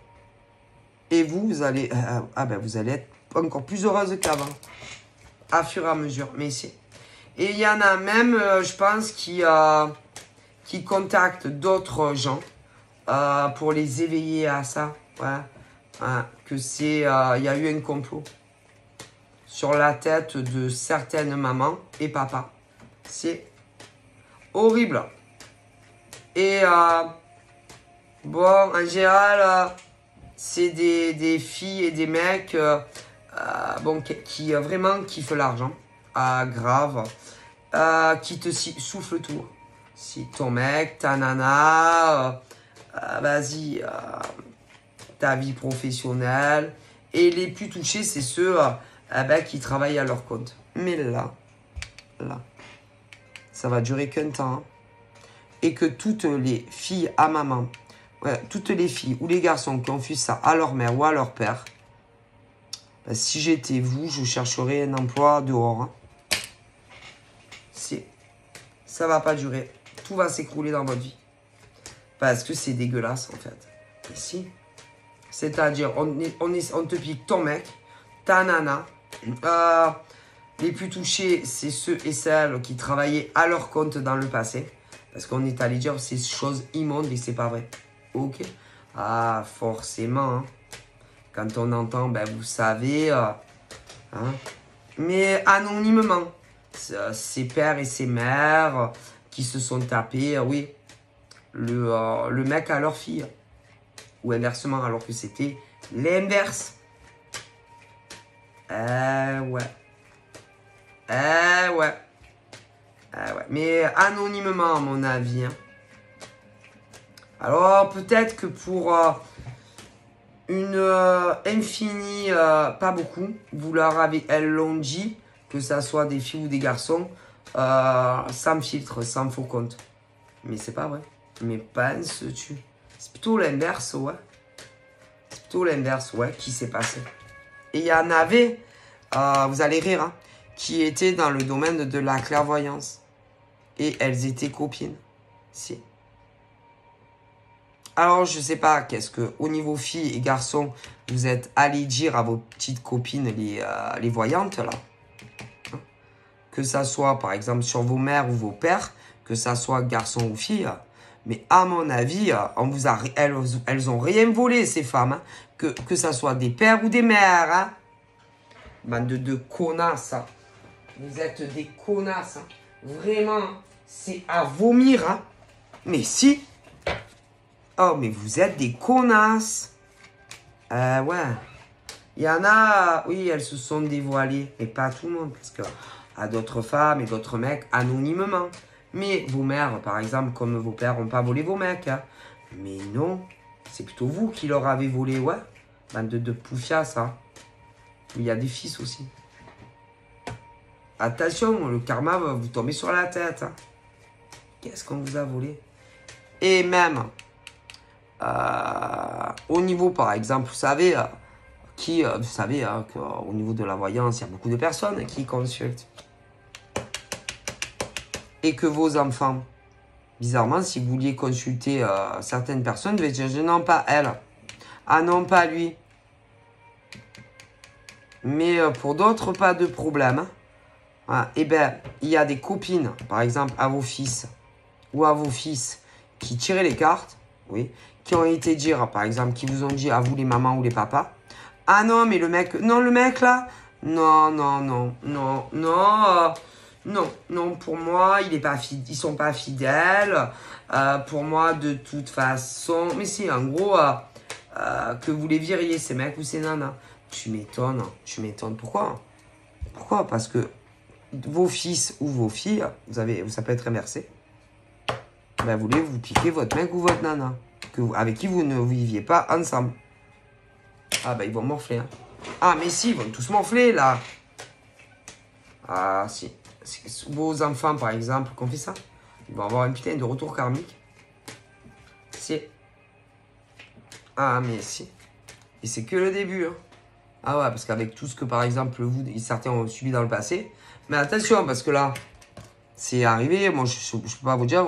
Et vous allez... vous allez être encore plus heureuse qu'avant. À fur et à mesure. Mais si. Et il y en a même, je pense, qui contactent d'autres gens pour les éveiller à ça. Ouais. Que c'est... il y a eu un complot sur la tête de certaines mamans et papas. C'est horrible. Et bon, en général, c'est des filles et des mecs qui vraiment kiffent l'argent. Grave. Qui te souffle tout. Si ton mec, ta nana, vas-y, ta vie professionnelle. Et les plus touchés, c'est ceux qui travaillent à leur compte. Mais là, ça va durer qu'un temps. Hein. Et que toutes les filles à maman, toutes les filles ou les garçons qui ont fait ça à leur mère ou à leur père, si j'étais vous, je chercherais un emploi dehors. Hein. Ça va pas durer. Tout va s'écrouler dans votre vie. Parce que c'est dégueulasse, en fait. Et si. C'est-à-dire, on te pique ton mec, ta nana. Les plus touchés, c'est ceux et celles qui travaillaient à leur compte dans le passé. Parce qu'on est allé dire ces choses immondes et c'est pas vrai. Ok. Forcément. Hein. Quand on entend, vous savez. Hein. Mais anonymement. Ses pères et ses mères qui se sont tapés, le mec à leur fille. Ou inversement, alors que c'était l'inverse. Ouais. Mais anonymement, à mon avis. Hein. Alors, peut-être que pour une infinie, pas beaucoup, elles l'ont dit, que ça soit des filles ou des garçons, sans filtre, sans faux compte. Mais c'est pas vrai. Mais penses-tu? C'est plutôt l'inverse, ouais. C'est plutôt l'inverse, ouais, qui s'est passé. Et il y en avait, vous allez rire, hein, qui étaient dans le domaine de la clairvoyance. Et elles étaient copines. Si. Alors, je sais pas, qu'est-ce que, au niveau filles et garçons, vous êtes allés dire à vos petites copines, les voyantes, là. Que ça soit, par exemple, sur vos mères ou vos pères, que ça soit garçon ou fille. Mais à mon avis, elles ont rien volé, ces femmes. Hein. Que ça soit des pères ou des mères. Hein. Bande de connasses. Hein. Vous êtes des connasses. Hein. Vraiment, c'est à vomir. Hein. Mais si. Oh, mais vous êtes des connasses. Ouais. Il y en a, oui, elles se sont dévoilées. Mais pas tout le monde. Parce que à d'autres femmes et d'autres mecs, anonymement. Mais vos mères, par exemple, comme vos pères, n'ont pas volé vos mecs. Hein. Mais non. C'est plutôt vous qui leur avez volé, ouais. Bande de poufias, ça. Il y a des fils aussi. Attention, le karma va vous tomber sur la tête. Hein. Qu'est-ce qu'on vous a volé? Et même, au niveau, par exemple, vous savez, vous savez qu'au niveau de la voyance, il y a beaucoup de personnes qui consultent. Et que vos enfants, bizarrement, si vous vouliez consulter certaines personnes, vous devez dire, non, pas elle. Ah non, pas lui. Mais pour d'autres, pas de problème. Hein. Eh bien, il y a des copines, par exemple, à vos fils ou à vos fils qui tiraient les cartes, oui, qui ont été dire, par exemple, qui vous ont dit à vous les mamans ou les papas, ah non, mais le mec là, non, non, non, non, non, non, pour moi, ils sont pas fidèles, pour moi, de toute façon, mais si, en gros, que vous les viriez, ces mecs ou ces nanas, tu m'étonnes, pourquoi? Pourquoi? Parce que vos fils ou vos filles, ça peut être inversé, ben, vous piquez votre mec ou votre nana, avec qui vous ne viviez pas ensemble. Ah ben ils vont morfler. Hein. Ah mais si, ils vont tous morfler là. Ah si. Vos enfants par exemple qui ont fait ça, ils vont avoir un putain de retour karmique. Si. Ah mais si. Et c'est que le début. Hein. Ah ouais, parce qu'avec tout ce que par exemple certains ont subi dans le passé. Mais attention, parce que là, c'est arrivé, moi je ne peux pas vous dire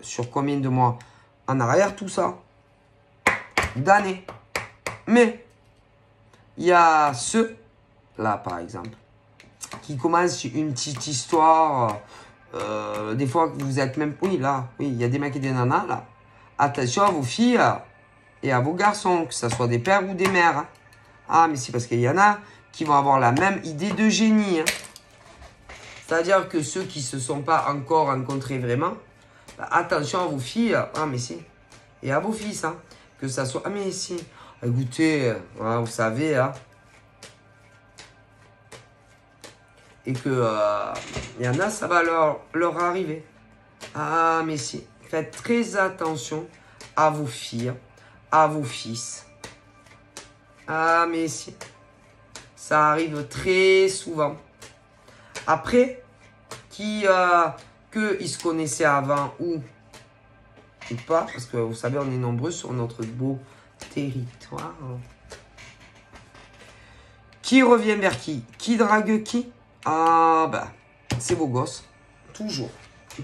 sur combien de mois en arrière tout ça. D'années. Mais il y a ceux, là par exemple, qui commencent une petite histoire. Des fois que vous êtes même... Oui, là, oui, il y a des mecs et des nanas, là. Attention à vos filles et à vos garçons, que ce soit des pères ou des mères. Hein. Ah, mais c'est parce qu'il y en a qui vont avoir la même idée de génie. Hein. C'est-à-dire que ceux qui ne se sont pas encore rencontrés vraiment, bah, attention à vos filles. Ah, mais si. Et à vos fils, hein. Que ça soit... Ah, mais si. Écoutez, vous savez, hein. Et que y en a, ça va leur arriver. Ah, mais si. Faites très attention à vos filles, à vos fils. Ah, mais si. Ça arrive très souvent. Après, qu'ils se connaissaient avant ou pas, parce que vous savez, on est nombreux sur notre beau territoire. Qui revient vers qui? Qui drague qui? Ah, bah, c'est vos gosses. Toujours.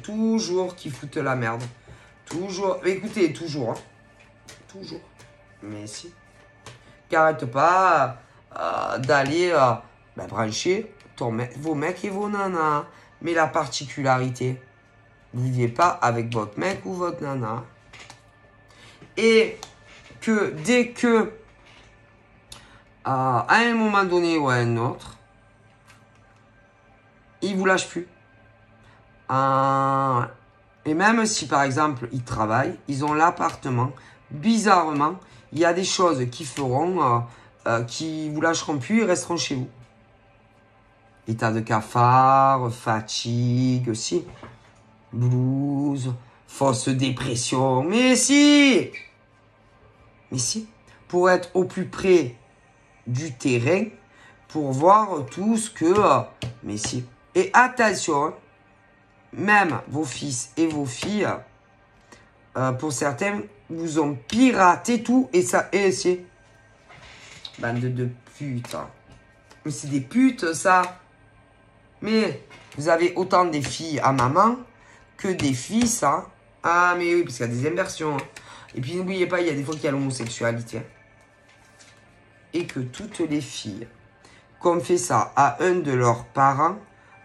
Toujours qui foutent la merde. Toujours. Écoutez, toujours. Hein. Toujours. Mais si. Qui n'arrête pas d'aller brancher vos mecs et vos nanas. Mais la particularité, vous ne vivez pas avec votre mec ou votre nana. Et que dès que, à un moment donné ou à un autre, ils ne vous lâchent plus. Et même si, par exemple, ils travaillent, ils ont l'appartement, bizarrement, il y a des choses qui feront, qui vous lâcheront plus, ils resteront chez vous. État de cafard, fatigue, si. Blues, fausse dépression. Mais si! Mais si. Pour être au plus près du terrain, pour voir tout ce que... mais si. Et attention, même vos fils et vos filles, pour certains, vous ont piraté tout et ça, et c'est... Bande de putes. Mais c'est des putes, ça. Mais vous avez autant des filles à maman que des fils, hein. Ah, mais oui, parce qu'il y a des inversions. Hein. Et puis n'oubliez pas, il y a des fois qu'il y a l'homosexualité. Et que toutes les filles qui ont fait ça à un de leurs parents,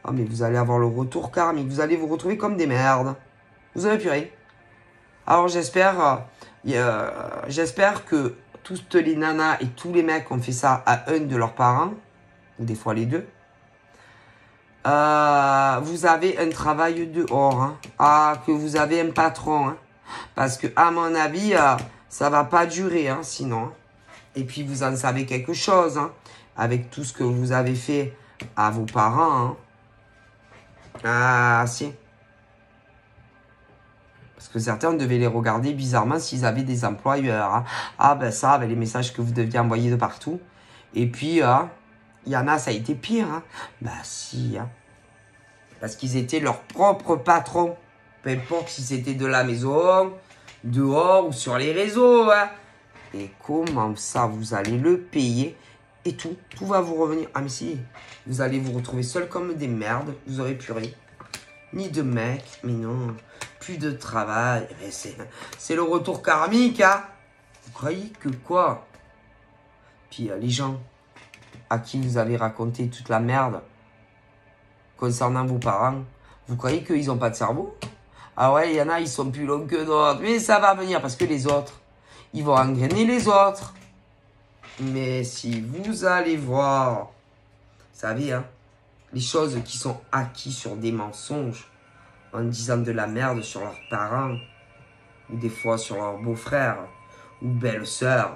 oh, mais vous allez avoir le retour karmique. Vous allez vous retrouver comme des merdes. Vous avez plus rien. Alors j'espère que toutes les nanas et tous les mecs qui ont fait ça à un de leurs parents, ou des fois les deux, vous avez un travail dehors. Hein. Ah, que vous avez un patron. Hein. Parce que, à mon avis, ça va pas durer, hein, sinon. Hein. Et puis, vous en savez quelque chose, hein, avec tout ce que vous avez fait à vos parents. Hein. Ah, si. Parce que certains devaient les regarder bizarrement s'ils avaient des employeurs. Hein. Ah, ben ça, avec les messages que vous deviez envoyer de partout. Et puis, il y en a, ça a été pire. Hein. Bah, si. Hein. Parce qu'ils étaient leurs propres patrons. Peu importe si c'était de la maison, dehors ou sur les réseaux. Hein. Et comment ça, vous allez le payer et tout va vous revenir. Ah mais si, vous allez vous retrouver seul comme des merdes. Vous aurez plus rien. Ni de mec, mais non. Plus de travail. C'est le retour karmique, hein. Vous croyez que quoi? Puis les gens à qui vous avez raconté toute la merde concernant vos parents, vous croyez qu'ils n'ont pas de cerveau? Ah ouais, il y en a, ils sont plus longs que d'autres. Mais ça va venir parce que les autres, ils vont engrainer les autres. Mais si vous allez voir, vous savez, hein, les choses qui sont acquises sur des mensonges, en disant de la merde sur leurs parents, ou des fois sur leurs beaux-frères, ou belles-sœurs,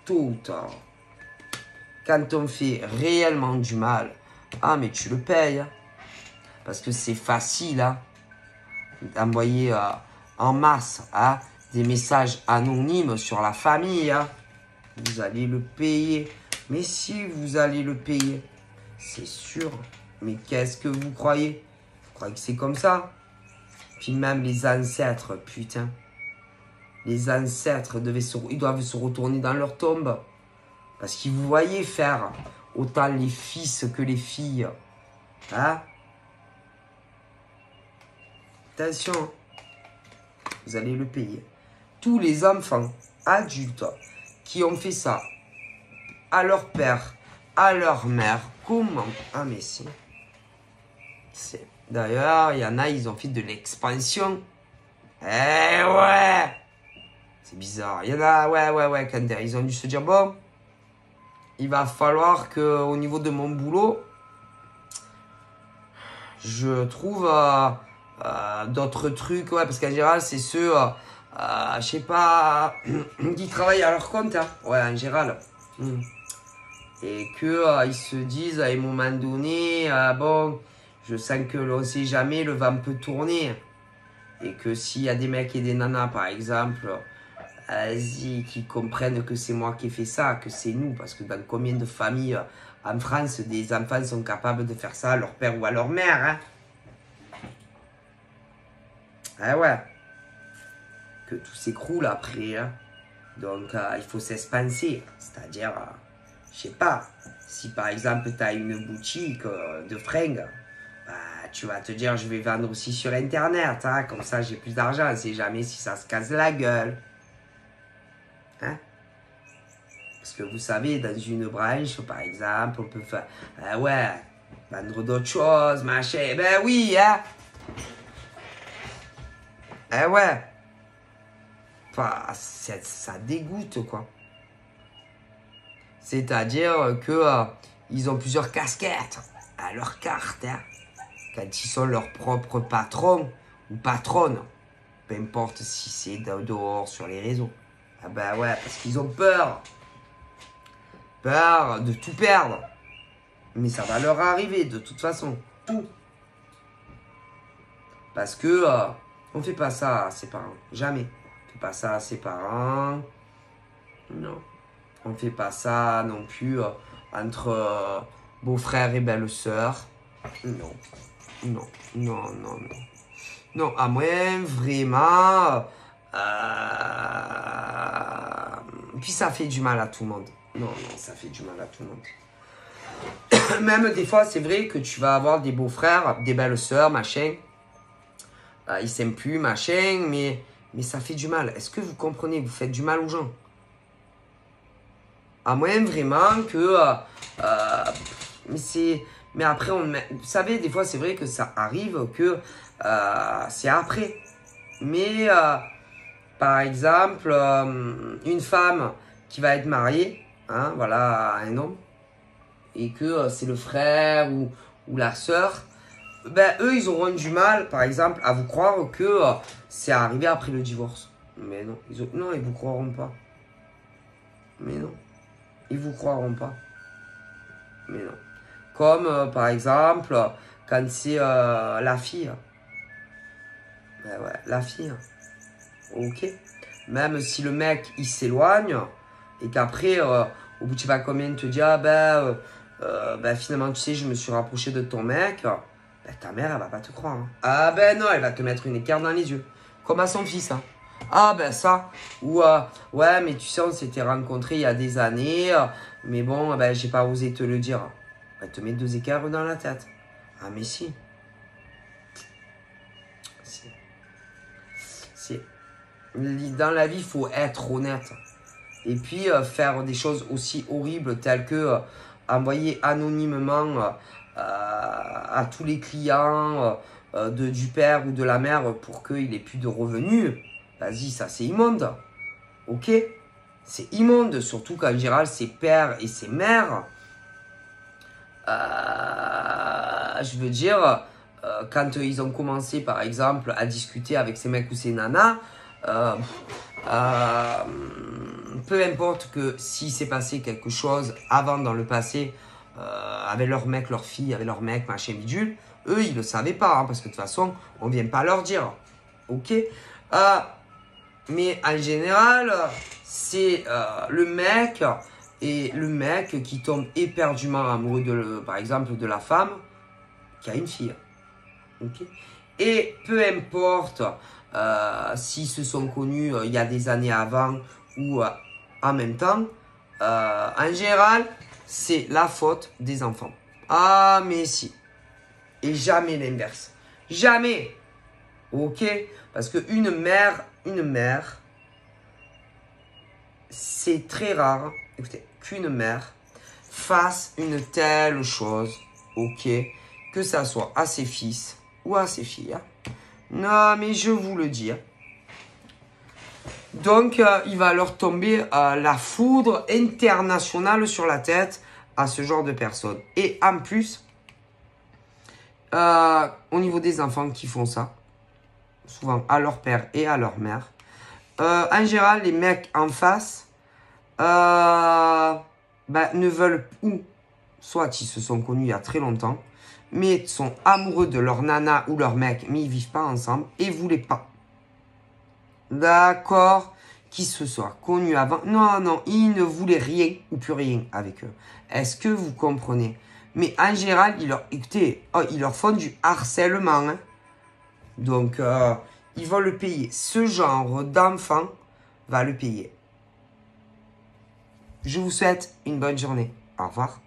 tôt ou tard, quand on fait réellement du mal, ah mais tu le payes, hein, parce que c'est facile, hein, d'envoyer en masse, hein, des messages anonymes sur la famille, hein. Vous allez le payer. Mais si vous allez le payer, c'est sûr. Mais qu'est-ce que vous croyez? Vous croyez que c'est comme ça? Puis même les ancêtres, putain. Les ancêtres ils doivent se retourner dans leur tombe. Parce qu'ils vous voyaient faire autant les fils que les filles. Hein? Attention. Vous allez le payer. Tous les enfants adultes qui ont fait ça à leur père, à leur mère, comment? Ah mais si. D'ailleurs, il y en a, ils ont fait de l'expansion. Eh ouais. C'est bizarre. Il y en a, ouais, quand ils ont dû se dire, bon, il va falloir que au niveau de mon boulot, je trouve d'autres trucs, ouais, parce qu'en général, c'est ceux, je sais pas, qui travaillent à leur compte, hein. Ouais, en général. Et que ils se disent à un moment donné, bon, je sens que on sait jamais, le vent peut tourner. Et que s'il y a des mecs et des nanas, par exemple, vas-y, qui comprennent que c'est moi qui ai fait ça, que c'est nous, parce que dans combien de familles en France, des enfants sont capables de faire ça à leur père ou à leur mère, hein? Ah ouais. Que tout s'écroule après, hein? Donc, il faut s'expanser. C'est-à-dire, je sais pas, si par exemple, tu as une boutique de fringues, bah, tu vas te dire, je vais vendre aussi sur Internet, hein? Comme ça, j'ai plus d'argent. On sait jamais si ça se casse la gueule. Hein? Parce que vous savez, dans une branche, par exemple, on peut faire, ouais, vendre d'autres choses, machin. Ben oui, hein? Eh ouais. Enfin, ça dégoûte, quoi. C'est-à-dire que ils ont plusieurs casquettes à leur carte, hein, quand ils sont leur propre patron ou patronne. Peu importe si c'est dehors, sur les réseaux. Ah ben ouais, parce qu'ils ont peur. Peur de tout perdre. Mais ça va leur arriver, de toute façon. Tout. Parce que on fait pas ça à ses parents. Jamais. On fait pas ça à ses parents. Non. On fait pas ça non plus entre beau-frère et belle-sœur. Non. Non. Non, non, non. Non, à moins vraiment... Puis ça fait du mal à tout le monde. Non, non, ça fait du mal à tout le monde. Même des fois, c'est vrai que tu vas avoir des beaux-frères, des belles-sœurs, machin. Ils s'aiment plus, machin, mais ça fait du mal. Est-ce que vous comprenez? Vous faites du mal aux gens. À moins vraiment que... mais après, vous savez, des fois, c'est vrai que ça arrive que c'est après. Mais, par exemple, une femme qui va être mariée, hein, voilà, à un homme, et que c'est le frère ou la sœur, ben, eux, ils auront du mal, par exemple, à vous croire que c'est arrivé après le divorce. Mais non, non, ils vous croiront pas. Mais non, ils vous croiront pas. Mais non. Comme, par exemple, quand c'est la fille. Ben ouais, la fille. Ok. Même si le mec, il s'éloigne, et qu'après, au bout de je sais pas combien, il te dit, ah ben finalement, tu sais, je me suis rapproché de ton mec, ben ta mère, elle va pas te croire. Hein. Ah ben non, elle va te mettre une équerre dans les yeux. Comme à son fils. Hein. Ah ben ça. Ou, ouais, mais tu sais, on s'était rencontrés il y a des années, mais bon, ben j'ai pas osé te le dire. Elle te met 2 équerres dans la tête. Ah mais si. Si. Dans la vie, il faut être honnête. Et puis, faire des choses aussi horribles telles que envoyer anonymement à tous les clients du père ou de la mère pour qu'il ait plus de revenus. Vas-y, ça c'est immonde. Ok? C'est immonde, surtout qu'en général, ses pères et ses mères, je veux dire, quand ils ont commencé, par exemple, à discuter avec ces mecs ou ces nanas, peu importe que s'il s'est passé quelque chose avant dans le passé, avec leur mec, leur fille, avec leur mec, machin bidule, eux, ils le savaient pas, hein, parce que de toute façon, on vient pas leur dire. Ok? Mais en général, c'est le mec et le mec qui tombe éperdument amoureux, par exemple, de la femme qui a une fille. Okay. Et peu importe s'ils se sont connus il y a des années avant ou en même temps, en général, c'est la faute des enfants. Ah, mais si. Et jamais l'inverse. Jamais. Ok? Parce qu'une mère, c'est très rare, écoutez, qu'une mère fasse une telle chose, ok, que ça soit à ses fils ou à ses filles. Hein. Non, mais je vous le dis. Hein. Donc, il va leur tomber la foudre internationale sur la tête à ce genre de personnes. Et en plus, au niveau des enfants qui font ça, souvent à leur père et à leur mère, en général, les mecs en face ne veulent ou soit ils se sont connus il y a très longtemps, mais sont amoureux de leur nana ou leur mec, mais ils vivent pas ensemble et voulaient pas. D'accord, qu'ils se soient connus avant. Non, non, ils ne voulaient rien ou plus rien avec eux. Est-ce que vous comprenez? Mais en général, ils leur font du harcèlement. Hein. Donc, ils vont le payer. Ce genre d'enfant va le payer. Je vous souhaite une bonne journée. Au revoir.